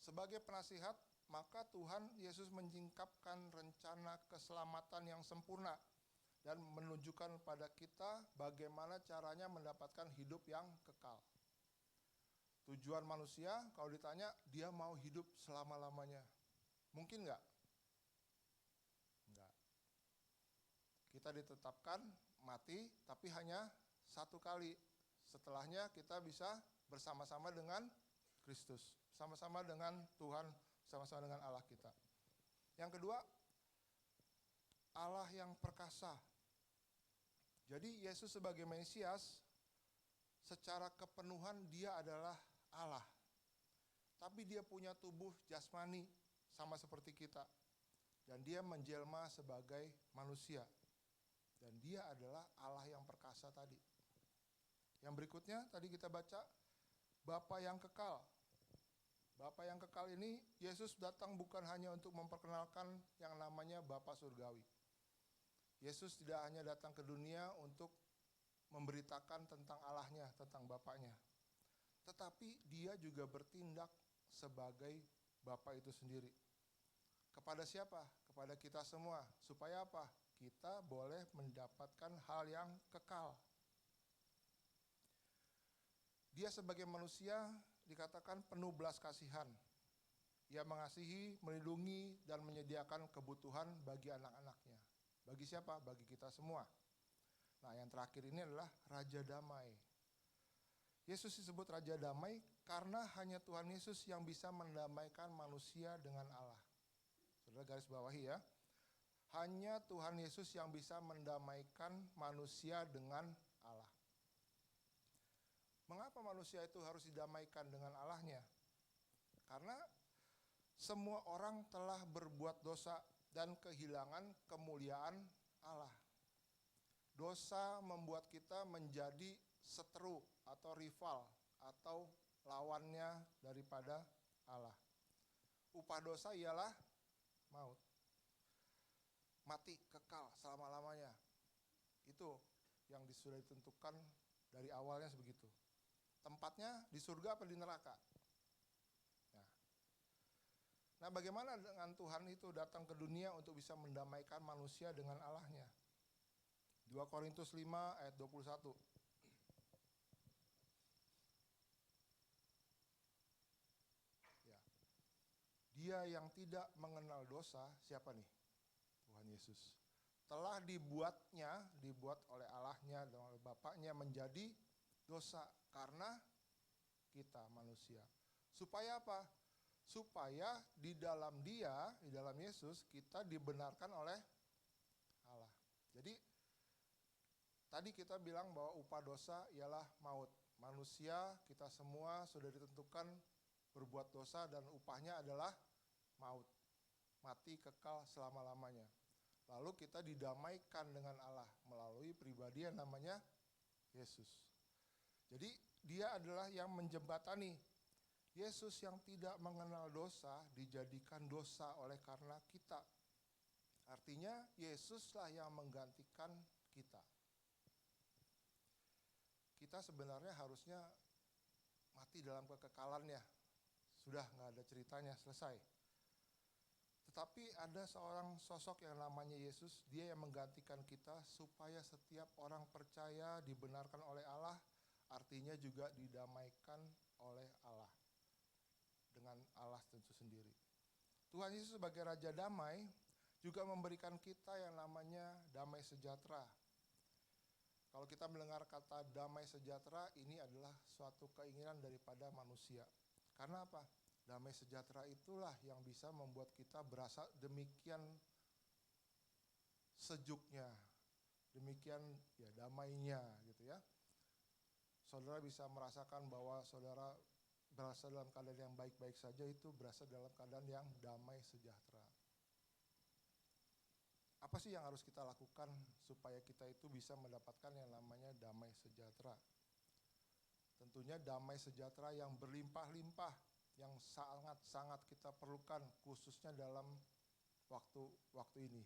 Sebagai penasihat, maka Tuhan Yesus menyingkapkan rencana keselamatan yang sempurna dan menunjukkan pada kita bagaimana caranya mendapatkan hidup yang kekal. Tujuan manusia, kalau ditanya, dia mau hidup selama-lamanya. Mungkin nggak? Enggak. Kita ditetapkan mati, tapi hanya satu kali. Setelahnya kita bisa bersama-sama dengan Kristus, sama-sama dengan Tuhan, sama-sama dengan Allah kita. Yang kedua, Allah yang perkasa. Jadi Yesus sebagai Mesias, secara kepenuhan dia adalah Allah. Tapi dia punya tubuh jasmani sama seperti kita. Dan dia menjelma sebagai manusia. Dan dia adalah Allah yang perkasa tadi. Yang berikutnya tadi kita baca, Bapa yang kekal. Bapa yang kekal ini, Yesus datang bukan hanya untuk memperkenalkan yang namanya Bapa surgawi. Yesus tidak hanya datang ke dunia untuk memberitakan tentang Allahnya, tentang Bapaknya. Tetapi dia juga bertindak sebagai Bapa itu sendiri. Kepada siapa? Kepada kita semua. Supaya apa? Kita boleh mendapatkan hal yang kekal. Dia sebagai manusia dikatakan penuh belas kasihan. Ia mengasihi, melindungi, dan menyediakan kebutuhan bagi anak-anaknya. Bagi siapa? Bagi kita semua. Nah, yang terakhir ini adalah Raja Damai. Yesus disebut Raja Damai karena hanya Tuhan Yesus yang bisa mendamaikan manusia dengan Allah. Saudara garis bawahi ya. Hanya Tuhan Yesus yang bisa mendamaikan manusia dengan Allah. Mengapa manusia itu harus didamaikan dengan Allahnya? Karena semua orang telah berbuat dosa dan kehilangan kemuliaan Allah. Dosa membuat kita menjadi seteru atau rival atau lawannya daripada Allah. Upah dosa ialah maut. Mati kekal selama-lamanya. Itu yang sudah ditentukan dari awalnya sebegitu. Tempatnya di surga apa di neraka? Nah, bagaimana dengan Tuhan itu datang ke dunia untuk bisa mendamaikan manusia dengan Allahnya? 2 Korintus 5 ayat 21. Ya. Dia yang tidak mengenal dosa, siapa nih? Tuhan Yesus. Telah dibuat oleh Allahnya dan oleh Bapaknya menjadi dosa karena kita manusia. Supaya apa? Supaya di dalam Dia, di dalam Yesus, kita dibenarkan oleh Allah. Jadi tadi kita bilang bahwa upah dosa ialah maut. Manusia, kita semua sudah ditentukan berbuat dosa dan upahnya adalah maut. Mati kekal selama-lamanya. Lalu kita didamaikan dengan Allah melalui pribadi yang namanya Yesus. Jadi dia adalah yang menjembatani. Yesus yang tidak mengenal dosa dijadikan dosa oleh karena kita. Artinya Yesuslah yang menggantikan kita. Kita sebenarnya harusnya mati dalam kekekalannya. Sudah nggak ada ceritanya, selesai. Tetapi ada seorang sosok yang namanya Yesus, dia yang menggantikan kita supaya setiap orang percaya dibenarkan oleh Allah, artinya juga didamaikan oleh Allah. Dengan Allah tentu sendiri. Tuhan Yesus sebagai Raja Damai juga memberikan kita yang namanya damai sejahtera. Kalau kita mendengar kata damai sejahtera, ini adalah suatu keinginan daripada manusia. Karena apa? Damai sejahtera itulah yang bisa membuat kita berasa demikian sejuknya, demikian ya damainya gitu ya. Saudara bisa merasakan bahwa saudara berasa dalam keadaan yang baik-baik saja, itu berasa dalam keadaan yang damai sejahtera. Apa sih yang harus kita lakukan supaya kita itu bisa mendapatkan yang namanya damai sejahtera? Tentunya damai sejahtera yang berlimpah-limpah, yang sangat-sangat kita perlukan khususnya dalam waktu ini.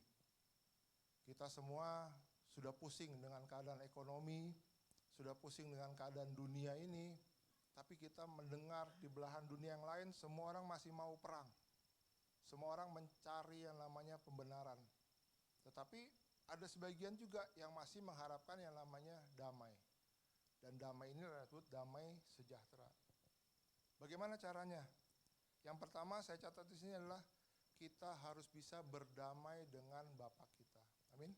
Kita semua sudah pusing dengan keadaan ekonomi, sudah pusing dengan keadaan dunia ini, tapi kita mendengar di belahan dunia yang lain semua orang masih mau perang. Semua orang mencari yang namanya pembenaran. Tetapi ada sebagian juga yang masih mengharapkan yang namanya damai. Dan damai ini disebut damai sejahtera. Bagaimana caranya? Yang pertama saya catat di sini adalah kita harus bisa berdamai dengan Bapa kita. Amin.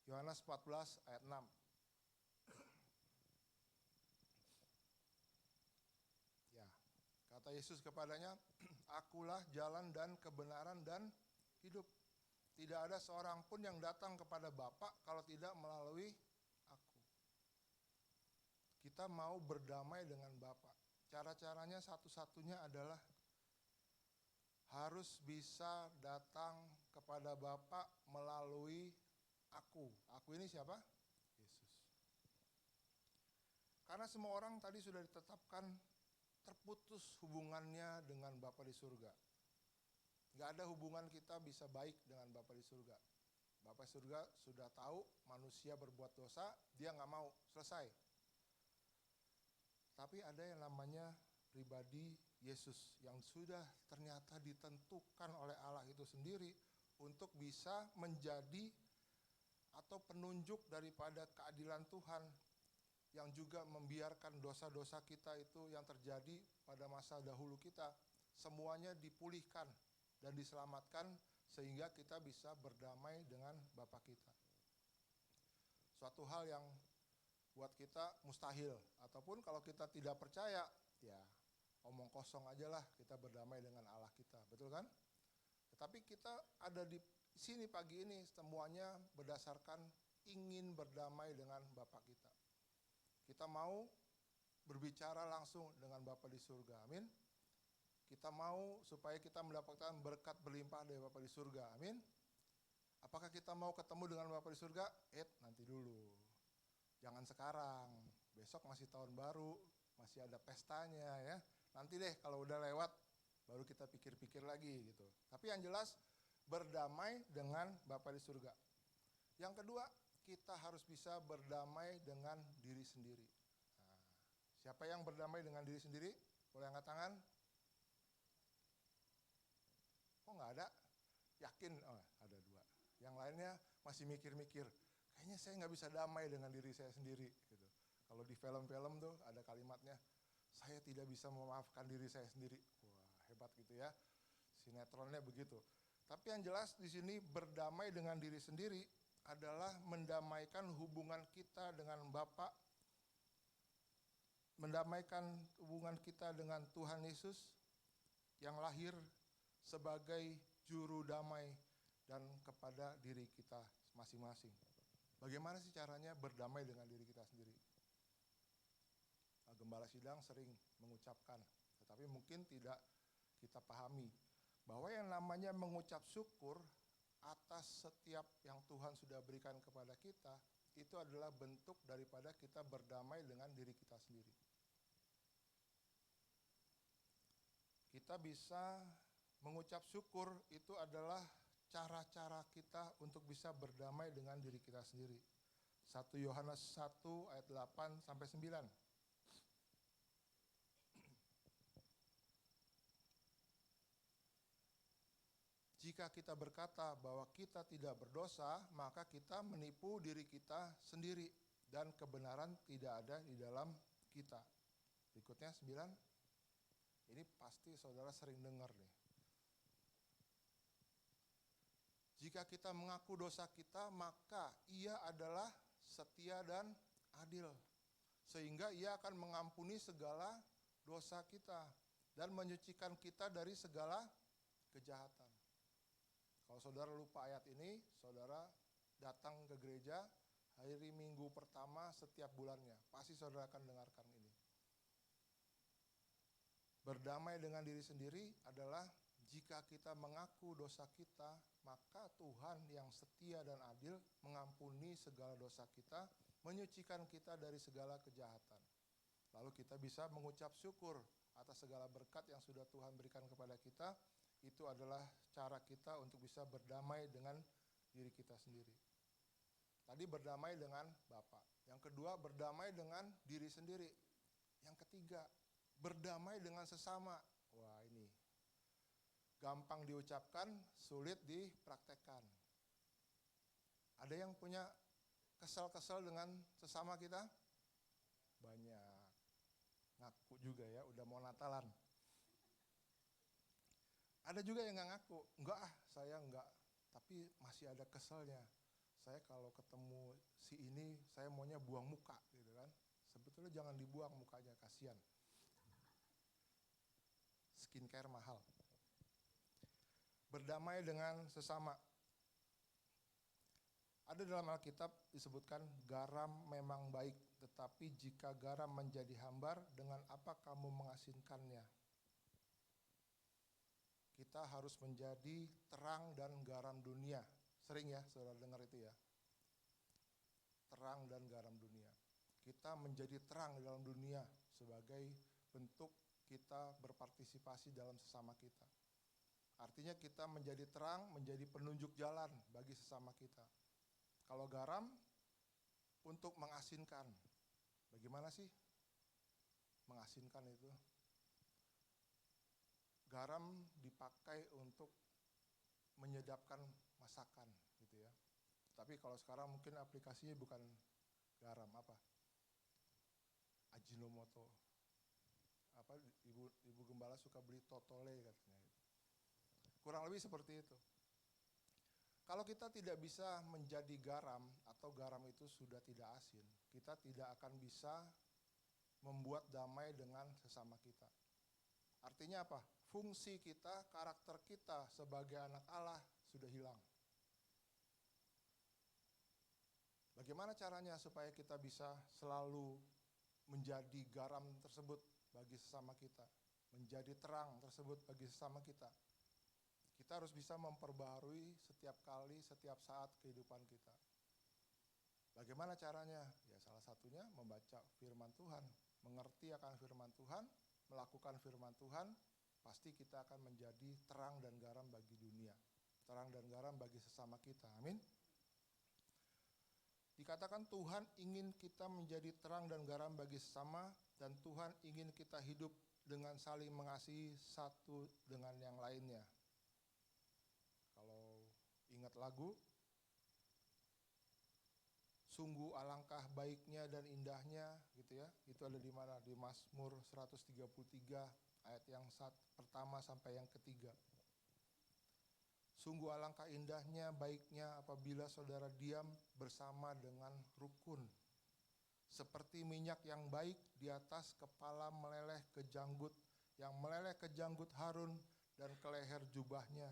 Yohanes 14 ayat 6. Ya, kata Yesus kepadanya, "Akulah jalan dan kebenaran dan hidup. Tidak ada seorang pun yang datang kepada Bapa kalau tidak melalui aku." Kita mau berdamai dengan Bapa. Cara-caranya satu-satunya adalah harus bisa datang kepada Bapa melalui aku. Aku ini siapa? Yesus. Karena semua orang tadi sudah ditetapkan terputus hubungannya dengan Bapa di surga. Gak ada hubungan kita bisa baik dengan Bapa di surga. Bapa di surga sudah tahu manusia berbuat dosa, dia gak mau, selesai. Tapi ada yang namanya pribadi Yesus yang sudah ternyata ditentukan oleh Allah itu sendiri untuk bisa menjadi atau penunjuk daripada keadilan Tuhan, yang juga membiarkan dosa-dosa kita itu yang terjadi pada masa dahulu kita semuanya dipulihkan dan diselamatkan sehingga kita bisa berdamai dengan Bapa kita. Suatu hal yang buat kita mustahil, ataupun kalau kita tidak percaya, ya omong kosong aja lah kita berdamai dengan Allah kita, betul kan? Tetapi kita ada di sini pagi ini semuanya berdasarkan ingin berdamai dengan Bapa kita. Kita mau berbicara langsung dengan Bapa di surga, amin. Kita mau supaya kita mendapatkan berkat berlimpah dari Bapa di surga, amin. Apakah kita mau ketemu dengan Bapa di surga? Nanti dulu. Jangan sekarang, besok masih tahun baru, masih ada pestanya ya. Nanti deh kalau udah lewat, baru kita pikir-pikir lagi gitu. Tapi yang jelas, berdamai dengan Bapa di surga. Yang kedua, kita harus bisa berdamai dengan diri sendiri. Nah, siapa yang berdamai dengan diri sendiri? Boleh angkat tangan? Oh nggak ada? Yakin? Oh ada 2. Yang lainnya masih mikir-mikir. Kayaknya saya nggak bisa damai dengan diri saya sendiri. Gitu. Kalau di film-film tuh ada kalimatnya, saya tidak bisa memaafkan diri saya sendiri. Wah hebat gitu ya. Sinetronnya begitu. Tapi yang jelas di sini berdamai dengan diri sendiri adalah mendamaikan hubungan kita dengan Bapa, mendamaikan hubungan kita dengan Tuhan Yesus yang lahir sebagai juru damai dan kepada diri kita masing-masing. Bagaimana sih caranya berdamai dengan diri kita sendiri? Gembala sidang sering mengucapkan, tetapi mungkin tidak kita pahami bahwa yang namanya mengucap syukur atas setiap yang Tuhan sudah berikan kepada kita, itu adalah bentuk daripada kita berdamai dengan diri kita sendiri. Kita bisa mengucap syukur, itu adalah cara-cara kita untuk bisa berdamai dengan diri kita sendiri. 1 Yohanes 1 ayat 8 sampai 9. Jika kita berkata bahwa kita tidak berdosa, maka kita menipu diri kita sendiri dan kebenaran tidak ada di dalam kita. Berikutnya 9. Ini pasti saudara sering dengar nih. Jika kita mengaku dosa kita, maka Ia adalah setia dan adil. Sehingga Ia akan mengampuni segala dosa kita dan menyucikan kita dari segala kejahatan. Kalau saudara lupa ayat ini, saudara datang ke gereja hari Minggu pertama setiap bulannya. Pasti saudara akan dengarkan ini. Berdamai dengan diri sendiri adalah jika kita mengaku dosa kita, maka Tuhan yang setia dan adil mengampuni segala dosa kita, menyucikan kita dari segala kejahatan. Lalu kita bisa mengucap syukur atas segala berkat yang sudah Tuhan berikan kepada kita. Itu adalah cara kita untuk bisa berdamai dengan diri kita sendiri. Tadi berdamai dengan Bapa. Yang kedua, berdamai dengan diri sendiri. Yang ketiga, berdamai dengan sesama. Wah, ini gampang diucapkan, sulit dipraktekkan. Ada yang punya kesal-kesal dengan sesama kita? Banyak. Ngaku juga ya, udah mau Natalan. Ada juga yang nggak ngaku, enggak saya enggak, tapi masih ada keselnya. Saya kalau ketemu si ini, saya maunya buang muka gitu kan. Sebetulnya jangan dibuang mukanya, kasihan. Skincare mahal. Berdamai dengan sesama. Ada dalam Alkitab disebutkan garam memang baik, tetapi jika garam menjadi hambar, dengan apa kamu mengasinkannya? Kita harus menjadi terang dan garam dunia. Sering ya saudara dengar itu ya. Terang dan garam dunia. Kita menjadi terang dalam dunia sebagai bentuk kita berpartisipasi dalam sesama kita. Artinya kita menjadi terang, menjadi penunjuk jalan bagi sesama kita. Kalau garam untuk mengasinkan. Bagaimana sih mengasinkan itu? Garam dipakai untuk menyedapkan masakan gitu ya. Tapi kalau sekarang mungkin aplikasinya bukan garam, apa? Ajinomoto. Apa ibu gembala suka beli totole katanya. Kurang lebih seperti itu. Kalau kita tidak bisa menjadi garam atau garam itu sudah tidak asin, kita tidak akan bisa membuat damai dengan sesama kita. Artinya apa? Fungsi kita, karakter kita sebagai anak Allah sudah hilang. Bagaimana caranya supaya kita bisa selalu menjadi garam tersebut bagi sesama kita, menjadi terang tersebut bagi sesama kita? Kita harus bisa memperbaharui setiap kali, setiap saat kehidupan kita. Bagaimana caranya? Ya salah satunya membaca firman Tuhan, mengerti akan firman Tuhan, melakukan firman Tuhan, pasti kita akan menjadi terang dan garam bagi dunia. Terang dan garam bagi sesama kita. Amin. Dikatakan Tuhan ingin kita menjadi terang dan garam bagi sesama, dan Tuhan ingin kita hidup dengan saling mengasihi satu dengan yang lainnya. Kalau ingat lagu, sungguh alangkah baiknya dan indahnya gitu ya. Itu ada di mana? Di Mazmur 133 ayat yang pertama sampai yang ketiga. Sungguh alangkah indahnya, baiknya apabila saudara diam bersama dengan rukun. Seperti minyak yang baik di atas kepala meleleh ke janggut, yang meleleh ke janggut Harun dan ke leher jubahnya.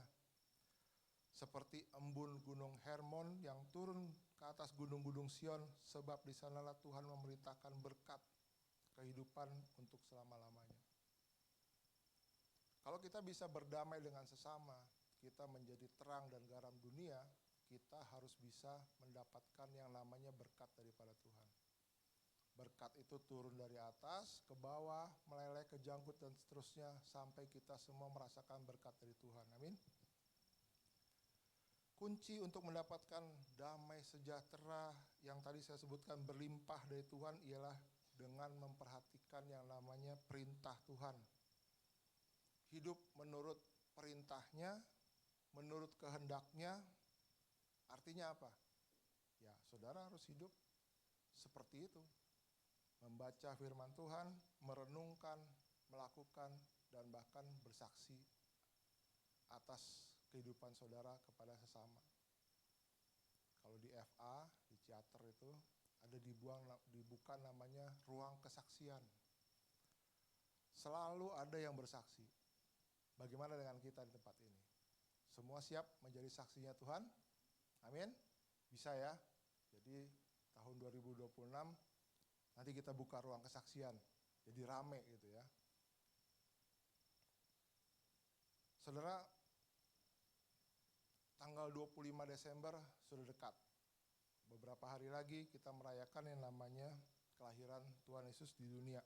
Seperti embun gunung Hermon yang turun ke atas gunung-gunung Sion, sebab di sanalah Tuhan memerintahkan berkat kehidupan untuk selama-lamanya. Kalau kita bisa berdamai dengan sesama, kita menjadi terang dan garam dunia, kita harus bisa mendapatkan yang namanya berkat daripada Tuhan. Berkat itu turun dari atas ke bawah, meleleh ke janggut dan seterusnya, sampai kita semua merasakan berkat dari Tuhan. Amin. Kunci untuk mendapatkan damai sejahtera yang tadi saya sebutkan berlimpah dari Tuhan ialah dengan memperhatikan yang namanya perintah Tuhan. Hidup menurut perintahnya, menurut kehendaknya, artinya apa? Ya, saudara harus hidup seperti itu. Membaca firman Tuhan, merenungkan, melakukan, dan bahkan bersaksi atas kehidupan saudara kepada sesama. Kalau di FA, di Ciater itu ada dibuka namanya ruang kesaksian. Selalu ada yang bersaksi. Bagaimana dengan kita di tempat ini? Semua siap menjadi saksinya Tuhan? Amin? Bisa ya? Jadi tahun 2026 nanti kita buka ruang kesaksian. Jadi rame gitu ya. Saudara, tanggal 25 Desember sudah dekat. Beberapa hari lagi kita merayakan yang namanya kelahiran Tuhan Yesus di dunia.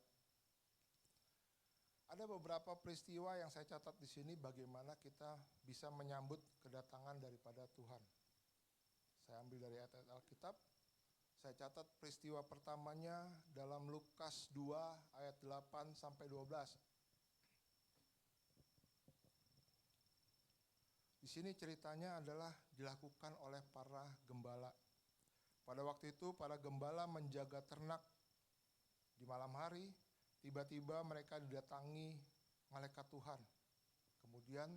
Ada beberapa peristiwa yang saya catat di sini bagaimana kita bisa menyambut kedatangan daripada Tuhan. Saya ambil dari ayat Alkitab. Saya catat peristiwa pertamanya dalam Lukas 2 ayat 8 sampai 12. Di sini ceritanya adalah dilakukan oleh para gembala. Pada waktu itu para gembala menjaga ternak di malam hari, tiba-tiba mereka didatangi malaikat Tuhan. Kemudian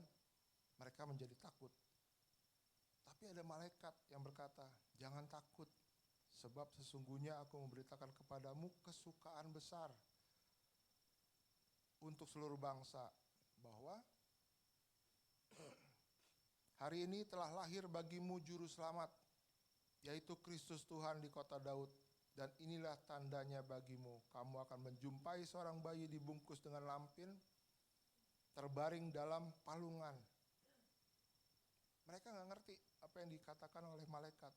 mereka menjadi takut. Tapi ada malaikat yang berkata, "Jangan takut, sebab sesungguhnya aku memberitakan kepadamu kesukaan besar untuk seluruh bangsa, bahwa hari ini telah lahir bagimu juru selamat, yaitu Kristus Tuhan di kota Daud. Dan inilah tandanya bagimu, kamu akan menjumpai seorang bayi dibungkus dengan lampin, terbaring dalam palungan." Mereka nggak ngerti apa yang dikatakan oleh malaikat,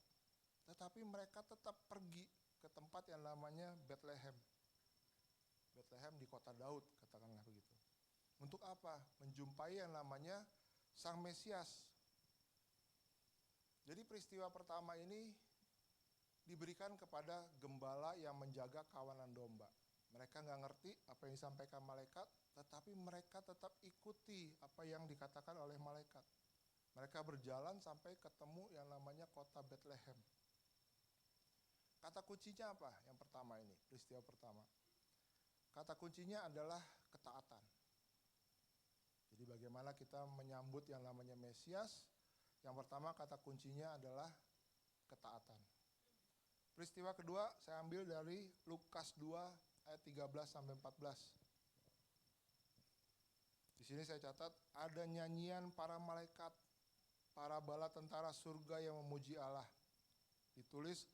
tetapi mereka tetap pergi ke tempat yang namanya Bethlehem. Bethlehem di kota Daud, katakanlah begitu. Untuk apa? Menjumpai yang namanya Sang Mesias. Jadi peristiwa pertama ini diberikan kepada gembala yang menjaga kawanan domba. Mereka nggak ngerti apa yang disampaikan malaikat, tetapi mereka tetap ikuti apa yang dikatakan oleh malaikat. Mereka berjalan sampai ketemu yang namanya kota Bethlehem. Kata kuncinya apa? Yang pertama ini, peristiwa pertama. Kata kuncinya adalah ketaatan. Jadi bagaimana kita menyambut yang namanya Mesias? Yang pertama kata kuncinya adalah ketaatan. Peristiwa kedua saya ambil dari Lukas 2 ayat 13 sampai 14. Di sini saya catat ada nyanyian para malaikat, para bala tentara surga yang memuji Allah. Ditulis,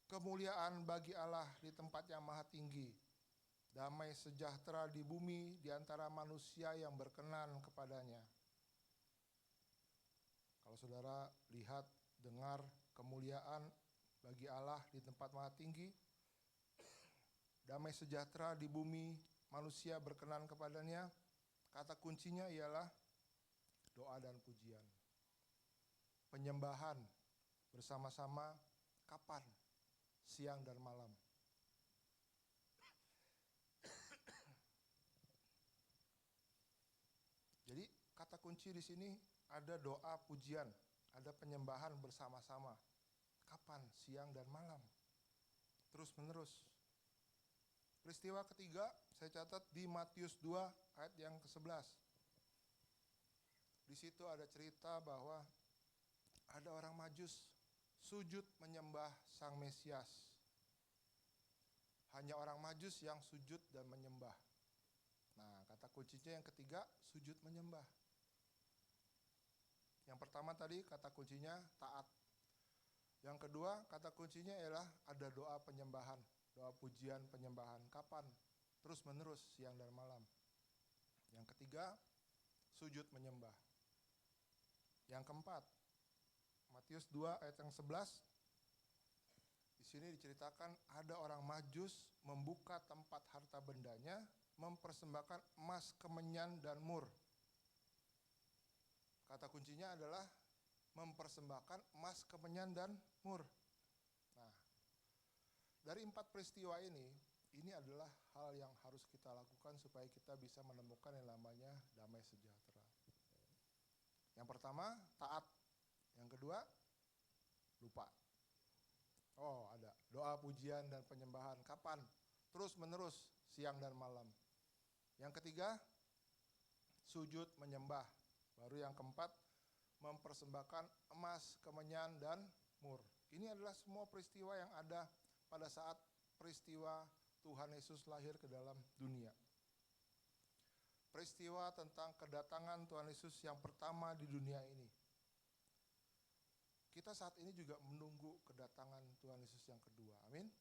kemuliaan bagi Allah di tempat yang maha tinggi, damai sejahtera di bumi di antara manusia yang berkenan kepadanya. Kalau saudara lihat, dengar kemuliaan bagi Allah di tempat maha tinggi, damai sejahtera di bumi, manusia berkenan kepadanya, kata kuncinya ialah doa dan pujian. Penyembahan bersama-sama kapan? Siang dan malam. Jadi kata kunci di sini ada doa pujian, ada penyembahan bersama-sama. Kapan? Siang dan malam. Terus menerus. Peristiwa ketiga saya catat di Matius 2 ayat yang ke-11. Di situ ada cerita bahwa ada orang Majus sujud menyembah Sang Mesias. Hanya orang Majus yang sujud dan menyembah. Nah, kata kuncinya yang ketiga, sujud menyembah. Yang pertama tadi kata kuncinya taat. Yang kedua kata kuncinya ialah ada doa penyembahan, doa pujian penyembahan. Kapan? Terus menerus, siang dan malam. Yang ketiga, sujud menyembah. Yang keempat, Matius 2 ayat yang 11. Di sini diceritakan ada orang Majus membuka tempat harta bendanya, mempersembahkan emas, kemenyan, dan mur. Kata kuncinya adalah mempersembahkan emas, kemenyan, dan mur. Nah, dari 4 peristiwa ini adalah hal yang harus kita lakukan supaya kita bisa menemukan yang namanya damai sejahtera. Yang pertama, taat. Yang kedua, lupa. Oh, ada doa pujian dan penyembahan. Kapan? Terus menerus, siang dan malam. Yang ketiga, sujud menyembah. Baru yang keempat, mempersembahkan emas, kemenyan, dan mur. Ini adalah semua peristiwa yang ada pada saat peristiwa Tuhan Yesus lahir ke dalam dunia. Peristiwa tentang kedatangan Tuhan Yesus yang pertama di dunia ini. Kita saat ini juga menunggu kedatangan Tuhan Yesus yang kedua. Amin.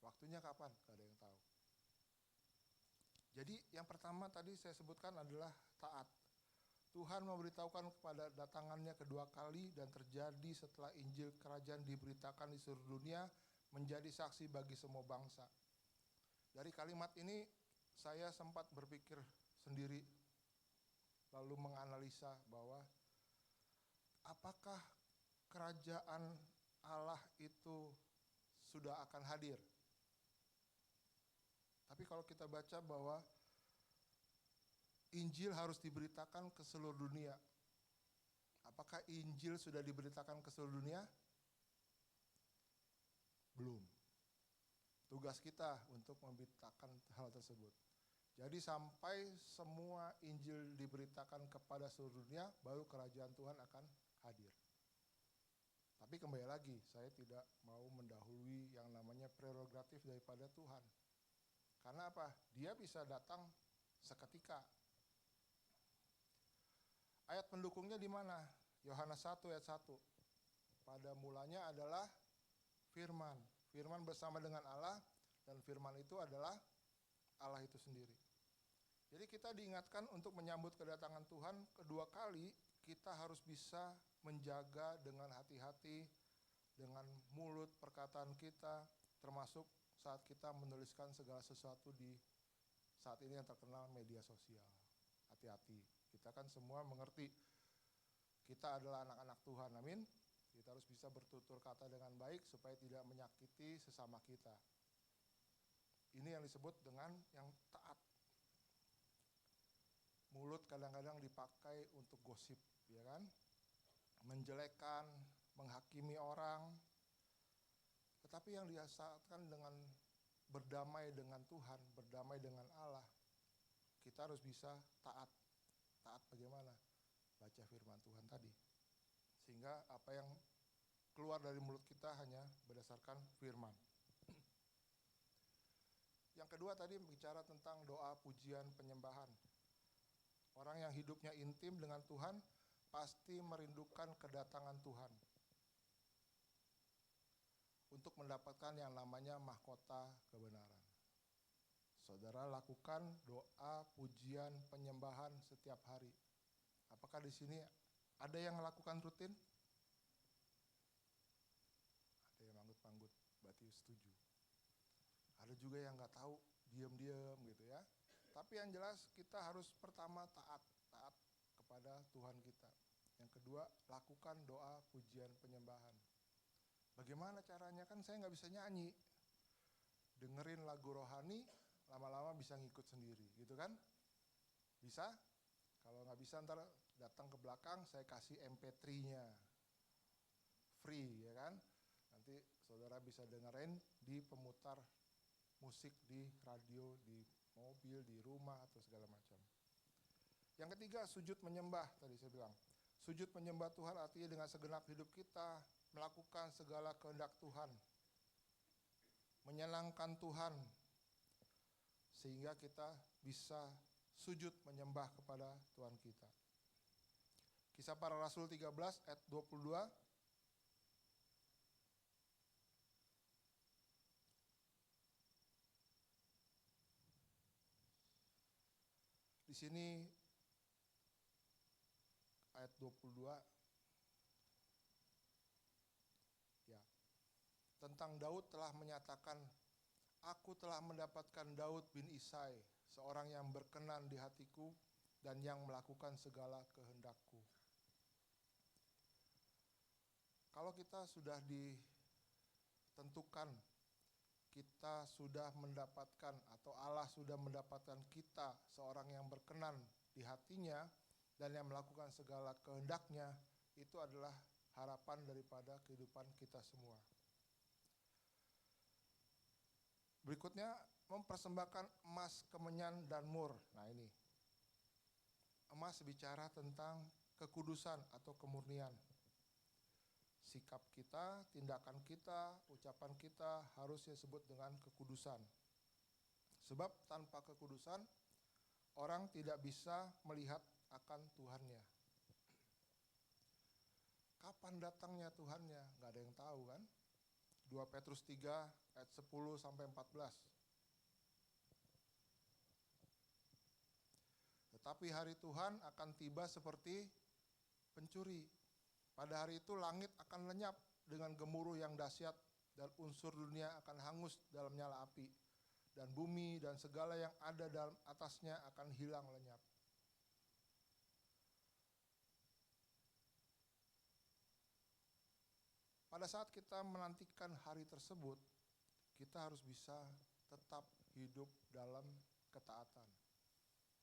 Waktunya kapan? Gak ada yang tahu. Jadi yang pertama tadi saya sebutkan adalah taat. Tuhan memberitahukan kepada datangannya kedua kali dan terjadi setelah Injil Kerajaan diberitakan di seluruh dunia menjadi saksi bagi semua bangsa. Dari kalimat ini saya sempat berpikir sendiri lalu menganalisa bahwa apakah kerajaan Allah itu sudah akan hadir? Tapi kalau kita baca bahwa Injil harus diberitakan ke seluruh dunia. Apakah Injil sudah diberitakan ke seluruh dunia? Belum. Tugas kita untuk memberitakan hal tersebut. Jadi sampai semua Injil diberitakan kepada seluruh dunia, baru kerajaan Tuhan akan hadir. Tapi kembali lagi, saya tidak mau mendahului yang namanya prerogatif daripada Tuhan. Karena apa? Dia bisa datang seketika. Ayat pendukungnya di mana? Yohanes 1 ayat 1. Pada mulanya adalah firman. Firman bersama dengan Allah, dan firman itu adalah Allah itu sendiri. Jadi kita diingatkan untuk menyambut kedatangan Tuhan kedua kali, kita harus bisa menjaga dengan hati-hati, dengan mulut perkataan kita, termasuk saat kita menuliskan segala sesuatu di saat ini yang terkenal media sosial. Hati-hati, kita kan semua mengerti kita adalah anak-anak Tuhan, amin. Kita harus bisa bertutur kata dengan baik supaya tidak menyakiti sesama kita. Ini yang disebut dengan yang taat. Mulut kadang-kadang dipakai untuk gosip, ya kan? Menjelekkan, menghakimi orang. Tetapi yang diasahkan dengan berdamai dengan Tuhan, berdamai dengan Allah, kita harus bisa taat. Taat bagaimana? Baca firman Tuhan tadi. Sehingga apa yang keluar dari mulut kita hanya berdasarkan firman. Yang kedua tadi bicara tentang doa pujian penyembahan. Orang yang hidupnya intim dengan Tuhan pasti merindukan kedatangan Tuhan untuk mendapatkan yang namanya mahkota kebenaran. Saudara lakukan doa pujian penyembahan setiap hari. Apakah di sini ada yang melakukan rutin? Ada yang manggut-manggut, berarti setuju. Ada juga yang nggak tahu, diam-diam gitu ya. Tapi yang jelas kita harus pertama taat kepada Tuhan kita. Yang kedua, lakukan doa pujian penyembahan. Bagaimana caranya? Kan saya nggak bisa nyanyi. Dengerin lagu rohani, lama-lama bisa ngikut sendiri, gitu kan? Bisa? Kalau nggak bisa ntar datang ke belakang, saya kasih MP3-nya. Free, ya kan? Nanti saudara bisa dengerin di pemutar musik di radio, di mobil, di rumah, atau segala macam. Yang ketiga, sujud menyembah, tadi saya bilang. Sujud menyembah Tuhan artinya dengan segenap hidup kita, melakukan segala kehendak Tuhan. Menyenangkan Tuhan, sehingga kita bisa sujud menyembah kepada Tuhan kita. Kisah Para Rasul 13 ayat 22. Di sini ayat 22 ya. Tentang Daud telah menyatakan, aku telah mendapatkan Daud bin Isai, seorang yang berkenan di hatiku dan yang melakukan segala kehendakku. Kalau kita sudah ditentukan, kita sudah mendapatkan atau Allah sudah mendapatkan kita seorang yang berkenan di hatinya dan yang melakukan segala kehendaknya, itu adalah harapan daripada kehidupan kita semua. Berikutnya, mempersembahkan emas, kemenyan, dan mur. Nah ini, emas bicara tentang kekudusan atau kemurnian. sikap kita, tindakan kita, ucapan kita harus disebut dengan kekudusan. Sebab tanpa kekudusan, orang tidak bisa melihat akan Tuhannya. Kapan datangnya Tuhannya? Nggak ada yang tahu kan? 2 Petrus 3 ayat 10 sampai 14. Tetapi hari Tuhan akan tiba seperti pencuri. Pada hari itu langit akan lenyap dengan gemuruh yang dahsyat dan unsur dunia akan hangus dalam nyala api. Dan bumi dan segala yang ada dalam atasnya akan hilang lenyap. Pada saat kita menantikan hari tersebut, kita harus bisa tetap hidup dalam ketaatan.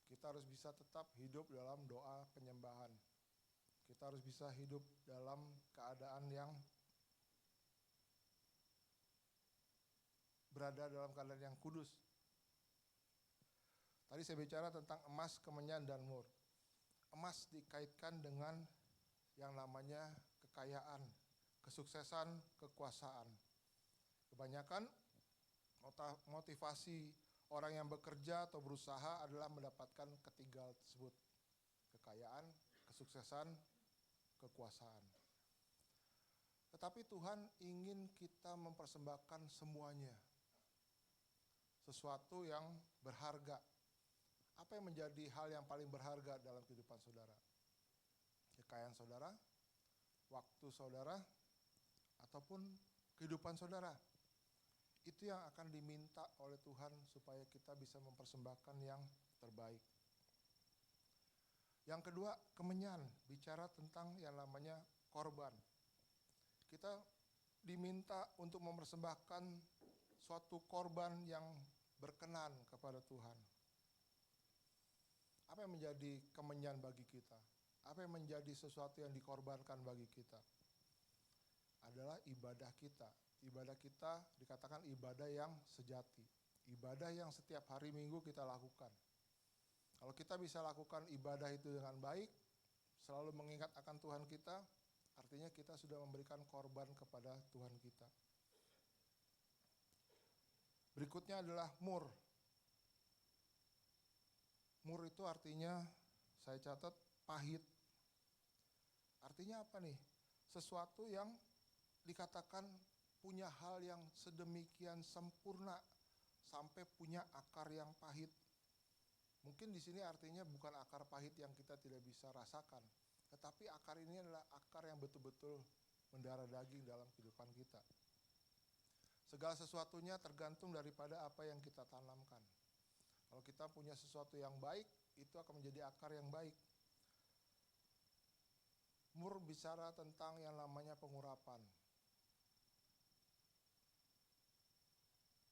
Kita harus bisa tetap hidup dalam doa penyembahan. Kita harus bisa hidup dalam keadaan yang berada dalam keadaan yang kudus. Tadi saya bicara tentang emas, kemenyan, dan mur. Emas dikaitkan dengan yang namanya kekayaan, kesuksesan, kekuasaan. Kebanyakan motivasi orang yang bekerja atau berusaha adalah mendapatkan ketiga tersebut. Kekayaan, kesuksesan, kekuasaan. Tetapi Tuhan ingin kita mempersembahkan semuanya. Sesuatu yang berharga. Apa yang menjadi hal yang paling berharga dalam kehidupan saudara? Kekayaan saudara, waktu saudara, ataupun kehidupan saudara. Itu yang akan diminta oleh Tuhan supaya kita bisa mempersembahkan yang terbaik. Yang kedua, kemenyan, bicara tentang yang namanya korban. Kita diminta untuk mempersembahkan suatu korban yang berkenan kepada Tuhan. Apa yang menjadi kemenyan bagi kita? Apa yang menjadi sesuatu yang dikorbankan bagi kita? Adalah ibadah kita. Ibadah kita dikatakan ibadah yang sejati. Ibadah yang setiap hari Minggu kita lakukan. Kalau kita bisa lakukan ibadah itu dengan baik, selalu mengingat akan Tuhan kita, artinya kita sudah memberikan korban kepada Tuhan kita. Berikutnya adalah mur. Mur itu artinya, saya catat, pahit. Artinya apa nih? Sesuatu yang dikatakan punya hal yang sedemikian sempurna sampai punya akar yang pahit. Mungkin di sini artinya bukan akar pahit yang kita tidak bisa rasakan, tetapi akar ini adalah akar yang betul-betul mendarah daging dalam kehidupan kita. Segala sesuatunya tergantung daripada apa yang kita tanamkan. Kalau kita punya sesuatu yang baik, itu akan menjadi akar yang baik. Mur bicara tentang yang namanya pengurapan.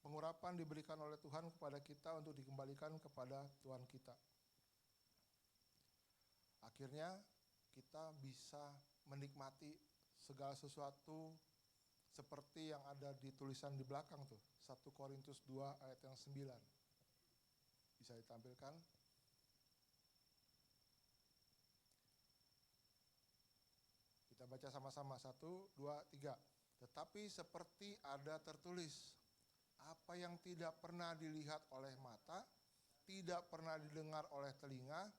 Pengurapan diberikan oleh Tuhan kepada kita untuk dikembalikan kepada Tuhan kita. Akhirnya kita bisa menikmati segala sesuatu seperti yang ada di tulisan di belakang tuh. 1 Korintus 2 ayat yang 9. Bisa ditampilkan. Kita baca sama-sama. 1, 2, 3. Tetapi seperti ada tertulis, apa yang tidak pernah dilihat oleh mata, tidak pernah didengar oleh telinga,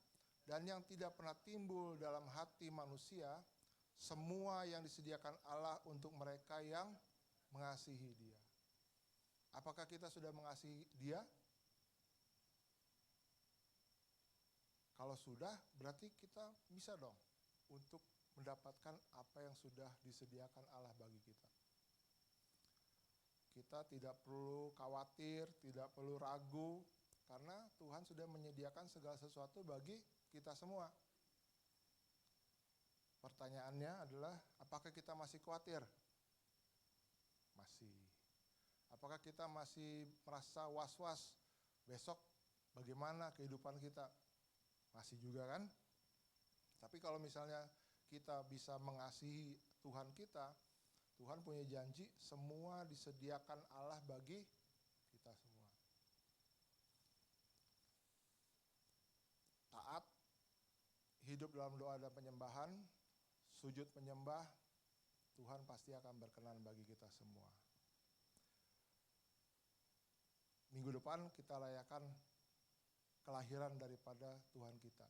dan yang tidak pernah timbul dalam hati manusia, semua yang disediakan Allah untuk mereka yang mengasihi Dia. Apakah kita sudah mengasihi Dia? Kalau sudah, berarti kita bisa dong untuk mendapatkan apa yang sudah disediakan Allah bagi kita. Kita tidak perlu khawatir, tidak perlu ragu, karena Tuhan sudah menyediakan segala sesuatu bagi kita semua. Pertanyaannya adalah, apakah kita masih khawatir? Masih. Apakah kita masih merasa was-was? Besok bagaimana kehidupan kita? Masih juga kan? Tapi kalau misalnya kita bisa mengasihi Tuhan kita, Tuhan punya janji semua disediakan Allah bagi kita semua. Taat, hidup dalam doa dan penyembahan, sujud menyembah, Tuhan pasti akan berkenan bagi kita semua. Minggu depan kita rayakan kelahiran daripada Tuhan kita.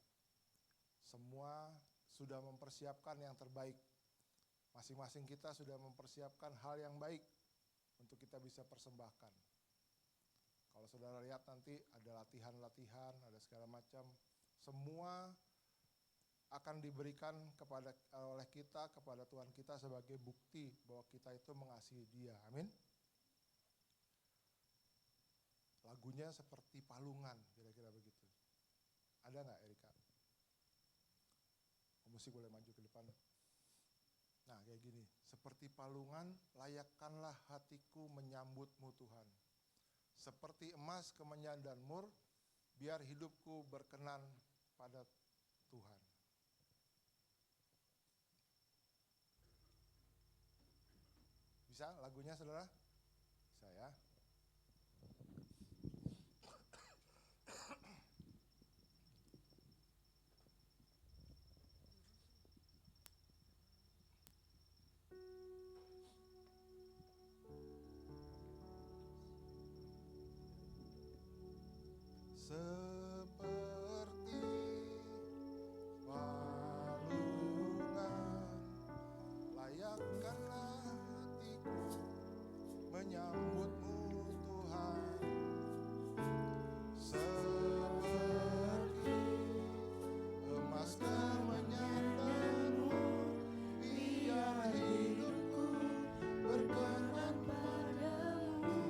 Semua sudah mempersiapkan yang terbaik. Masing-masing kita sudah mempersiapkan hal yang baik untuk kita bisa persembahkan. Kalau saudara lihat nanti ada latihan-latihan, ada segala macam. Semua akan diberikan oleh kita kepada Tuhan kita sebagai bukti bahwa kita itu mengasihi Dia. Amin. Lagunya seperti palungan, kira-kira begitu. Ada nggak Erika? Musik boleh maju ke depan. Nah kayak gini, seperti palungan layakkanlah hatiku menyambutmu Tuhan. Seperti emas kemenyan dan mur, biar hidupku berkenan pada Tuhan. Bisa lagunya saudara? Bisa ya. Seperti palungan, layakkanlah hatiku menyambutmu Tuhan. Seperti emas kemenyan dan mur, biar hidupku berkenan padamu.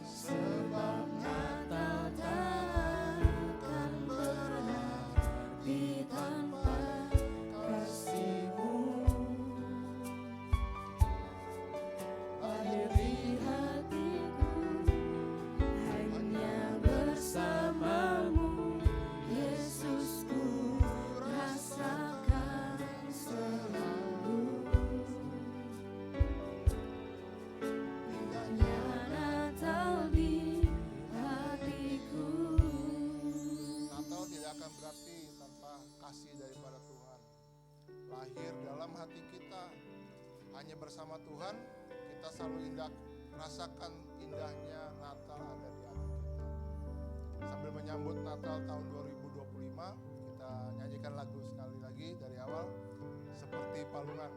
Sebab lahir dalam hati kita. Hanya bersama Tuhan kita selalu rasakan indahnya Natal ada di hati kita. Sambil menyambut Natal tahun 2025, kita nyanyikan lagu sekali lagi dari awal, seperti palungan.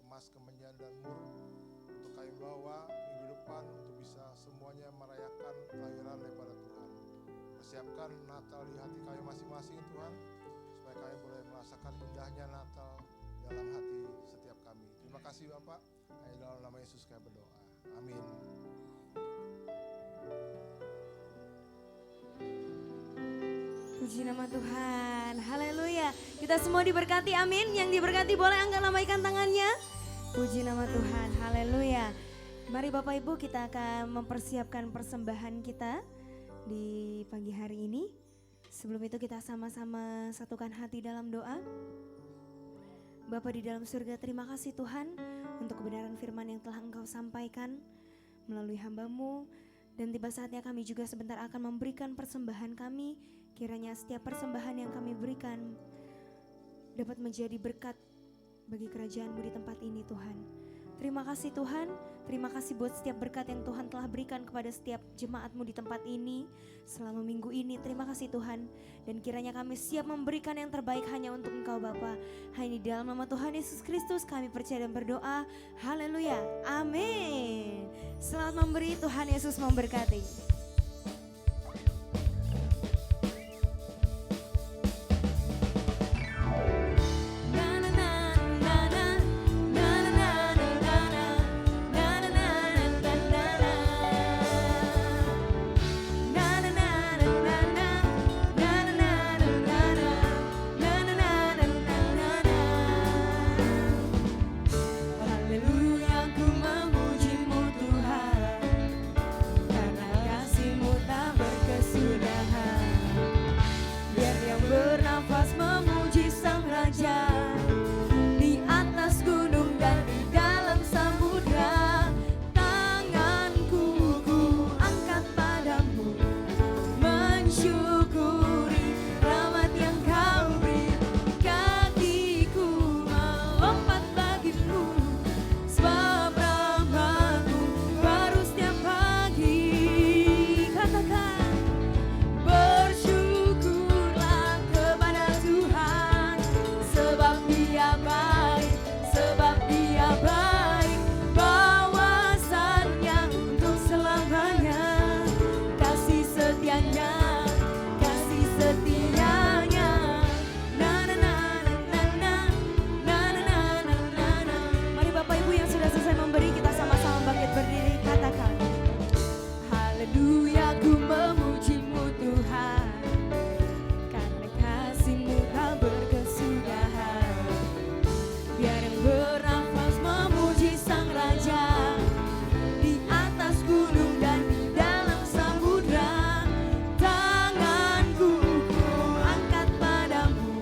Emas, kemenyan, dan mur untuk kami bawa minggu depan untuk bisa semuanya merayakan kelahiran daripada Tuhan. Persiapkan Natal di hati kami masing-masing Tuhan, supaya kami boleh merasakan indahnya Natal dalam hati setiap kami. Terima kasih Bapak, hanya dalam nama Yesus kami berdoa. Amin. Puji nama Tuhan, haleluya. Kita semua diberkati, amin. Yang diberkati boleh angkat lambaikan tangannya. Puji nama Tuhan, haleluya. Mari Bapak Ibu, kita akan mempersiapkan persembahan kita di pagi hari ini. Sebelum itu kita sama-sama satukan hati dalam doa. Bapa di dalam surga, terima kasih Tuhan untuk kebenaran firman yang telah Engkau sampaikan melalui hamba-Mu. Dan tiba saatnya kami juga sebentar akan memberikan persembahan kami. Kiranya setiap persembahan yang kami berikan dapat menjadi berkat bagi kerajaan-Mu di tempat ini Tuhan. Terima kasih Tuhan, terima kasih buat setiap berkat yang Tuhan telah berikan kepada setiap jemaat-Mu di tempat ini selama minggu ini. Terima kasih Tuhan, dan kiranya kami siap memberikan yang terbaik hanya untuk Engkau Bapa. Hanya di dalam nama Tuhan Yesus Kristus kami percaya dan berdoa. Haleluya, amin. Selamat memberi, Tuhan Yesus memberkati. Haleluya, ku memuji-Mu Tuhan, karena kasih-Mu tak berkesudahan. Biar yang bernafas memuji Sang Raja, di atas gunung dan di dalam samudra. Tanganku ku angkat padamu, mensyukuri rahmat yang Kau beri. Kakiku melompat bagimu, sebab rahmat-Mu baru setiap pagi. Katakan, bersyukurlah kepada Tuhan, sebab Dia baik, sebab Dia baik. Bawasannya untuk selamanya, kasih setianya, kasih setianya. Na na na na na na na na na na na. Mari Bapak Ibu yang sudah selesai memberi, kita sama-sama bangkit berdiri, katakan, haleluya, ku memuji-Mu Tuhan, karena kasih-Mu tak berkesudahan. Biar yang bernafas memuji Sang Raja, di atas gunung dan di dalam samudra. Tanganku ku angkat padamu,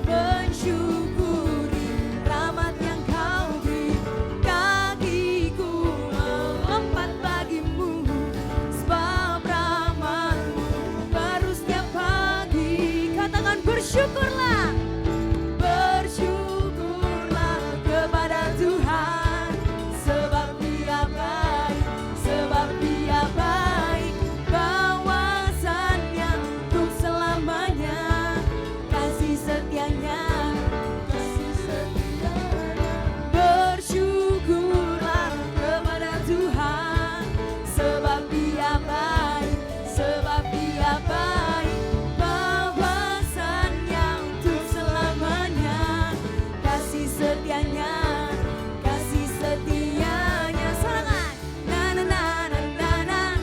mensyukuri rahmat yang Kau beri. Kakiku melompat bagimu, sebab rahmat-Mu baru setiap pagi. Katakan, bersyukurlah, bersyukurlah kepada Tuhan, sebab Dia baik, sebab Dia baik. Bawasannya untuk selamanya, kasih setianya, kasih setianya. Bersyukurlah kepada Tuhan, sebab Dia baik, sebab Dia baik. Bawasannya untuk selamanya, kasih setianya, kasih setianya. Sorangan, na na na na na na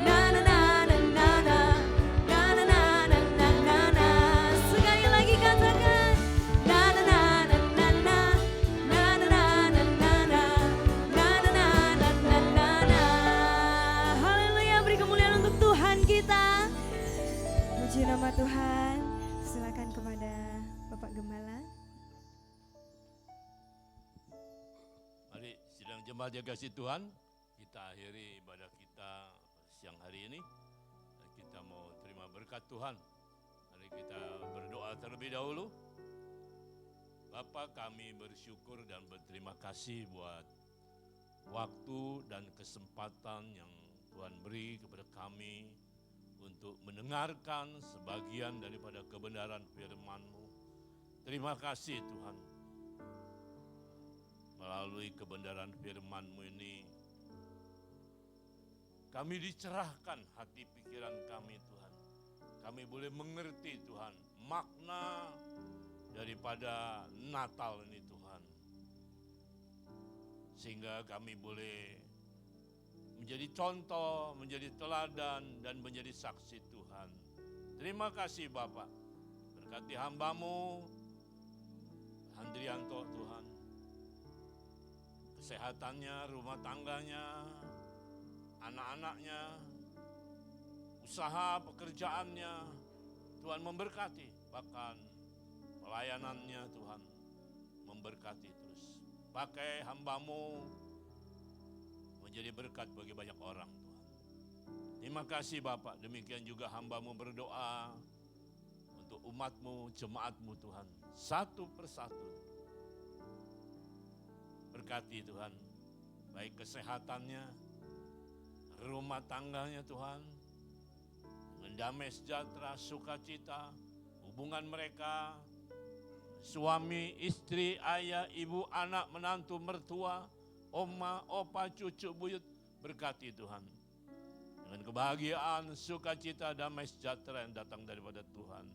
na na na na na na na na na na na na na. Sekali lagi katakan, na na na na na na na na na na na na na na na na na na. Haleluya, beri kemuliaan untuk Tuhan kita. Puji nama Tuhan. Silakan kepada Bapak Gembala. Mari sidang jemaat yang kasih Tuhan, kita akhiri ibadah kita siang hari ini. Dan kita mau terima berkat Tuhan. Mari kita berdoa terlebih dahulu. Bapa, kami bersyukur dan berterima kasih buat waktu dan kesempatan yang Tuhan beri kepada kami untuk mendengarkan sebagian daripada kebenaran firman-Mu. Terima kasih Tuhan. Melalui kebenaran firman-Mu ini, kami dicerahkan hati pikiran kami Tuhan. Kami boleh mengerti Tuhan makna daripada Natal ini Tuhan. Sehingga kami boleh menjadi contoh, menjadi teladan, dan menjadi saksi Tuhan. Terima kasih Bapak. Berkati hamba-Mu, Handrianto Tuhan. Kesehatannya, rumah tangganya, anak-anaknya, usaha pekerjaannya, Tuhan memberkati. Bahkan pelayanannya Tuhan memberkati terus. Pakai hamba-Mu menjadi berkat bagi banyak orang Tuhan. Terima kasih Bapak, demikian juga hamba-Mu berdoa untuk umat-Mu, jemaat-Mu Tuhan. Satu persatu. Berkati Tuhan, baik kesehatannya, rumah tangganya Tuhan, dengan damai sejahtera, sukacita, hubungan mereka, suami, istri, ayah, ibu, anak, menantu, mertua, oma, opa, cucu, buyut, berkati Tuhan. Dengan kebahagiaan, sukacita, damai sejahtera yang datang daripada Tuhan.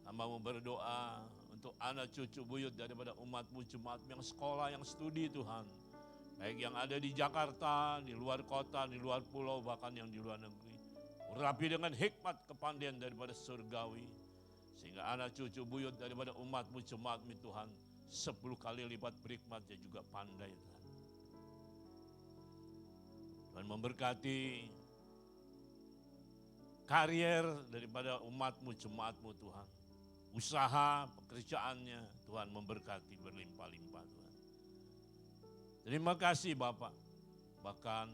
Hamba-Mu berdoa untuk anak cucu buyut daripada umat-Mu, jemaat-Mu yang sekolah, yang studi Tuhan. Baik yang ada di Jakarta, di luar kota, di luar pulau, bahkan yang di luar negeri. Urapi dengan hikmat kepandaian daripada surgawi. Sehingga anak cucu buyut daripada umat-Mu, jemaat-Mu Tuhan, 10 kali lipat berhikmat dan juga pandai Tuhan. Tuhan memberkati karier daripada umat-Mu, jemaat-Mu Tuhan. Usaha, pekerjaannya Tuhan memberkati berlimpah-limpah Tuhan. Terima kasih Bapak. Bahkan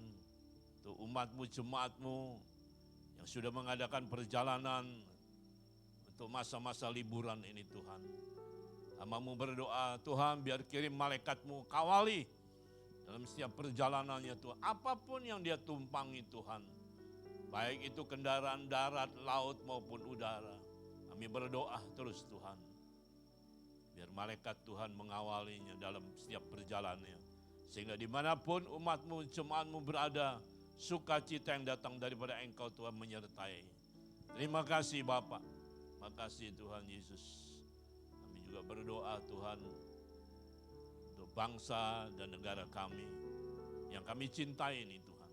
untuk umat-Mu, jemaat-Mu yang sudah mengadakan perjalanan untuk masa-masa liburan ini Tuhan. Hamba-Mu berdoa, Tuhan biar kirim malaikat-Mu kawali dalam setiap perjalanannya Tuhan. Apapun yang dia tumpangi Tuhan. Baik itu kendaraan darat, laut maupun udara. Kami berdoa terus Tuhan. Biar malaikat Tuhan mengawalinya dalam setiap perjalanannya. Sehingga dimanapun umat-Mu, jemaat-Mu berada, sukacita yang datang daripada Engkau Tuhan menyertai. Terima kasih Bapak. Terima kasih Tuhan Yesus. Kami juga berdoa Tuhan untuk bangsa dan negara kami yang kami cintai ini Tuhan.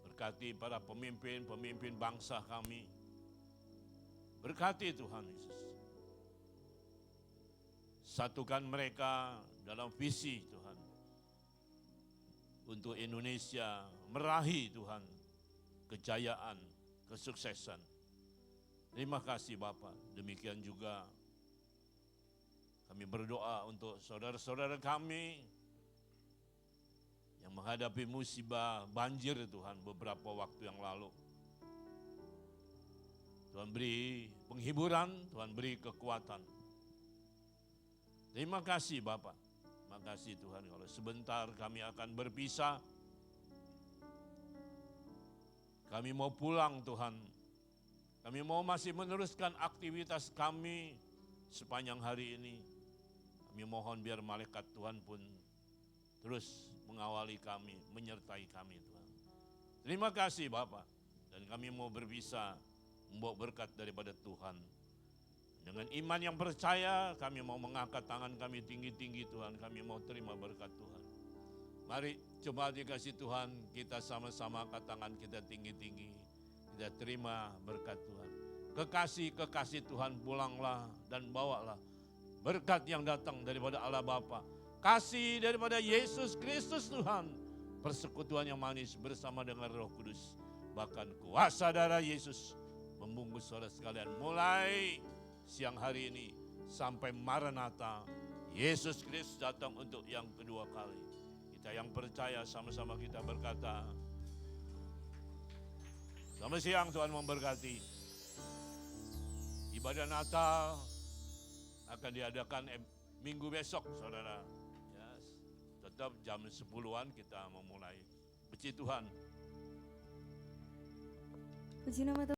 Berkati para pemimpin bangsa kami. Berkati Tuhan Yesus. Satukan mereka dalam visi Tuhan. Untuk Indonesia meraih Tuhan kejayaan, kesuksesan. Terima kasih Bapak. Demikian juga kami berdoa untuk saudara-saudara kami yang menghadapi musibah banjir Tuhan beberapa waktu yang lalu. Tuhan beri penghiburan, Tuhan beri kekuatan. Terima kasih Bapak. Terima kasih Tuhan, kalau sebentar kami akan berpisah. Kami mau pulang Tuhan. Kami mau masih meneruskan aktivitas kami sepanjang hari ini. Kami mohon biar malaikat Tuhan pun terus mengawali kami, menyertai kami Tuhan. Terima kasih Bapak. Dan kami mau berpisah membawa berkat daripada Tuhan. Dengan iman yang percaya, kami mau mengangkat tangan kami tinggi-tinggi Tuhan. Kami mau terima berkat Tuhan. Mari coba dikasih Tuhan, kita sama-sama angkat tangan kita tinggi-tinggi. Kita terima berkat Tuhan. Kekasih-kekasih Tuhan pulanglah dan bawalah berkat yang datang daripada Allah Bapa. Kasih daripada Yesus Kristus Tuhan. Persekutuan yang manis bersama dengan Roh Kudus. Bahkan kuasa darah Yesus membungkus saudara sekalian mulai siang hari ini sampai Maranatha. Yesus Kristus datang untuk yang kedua kali. Kita yang percaya sama-sama kita berkata, selamat siang, Tuhan memberkati. Ibadah Natal akan diadakan minggu besok, saudara. Ya, tetap jam 10-an kita memulai. Puji Tuhan. Puji nama Tuhan.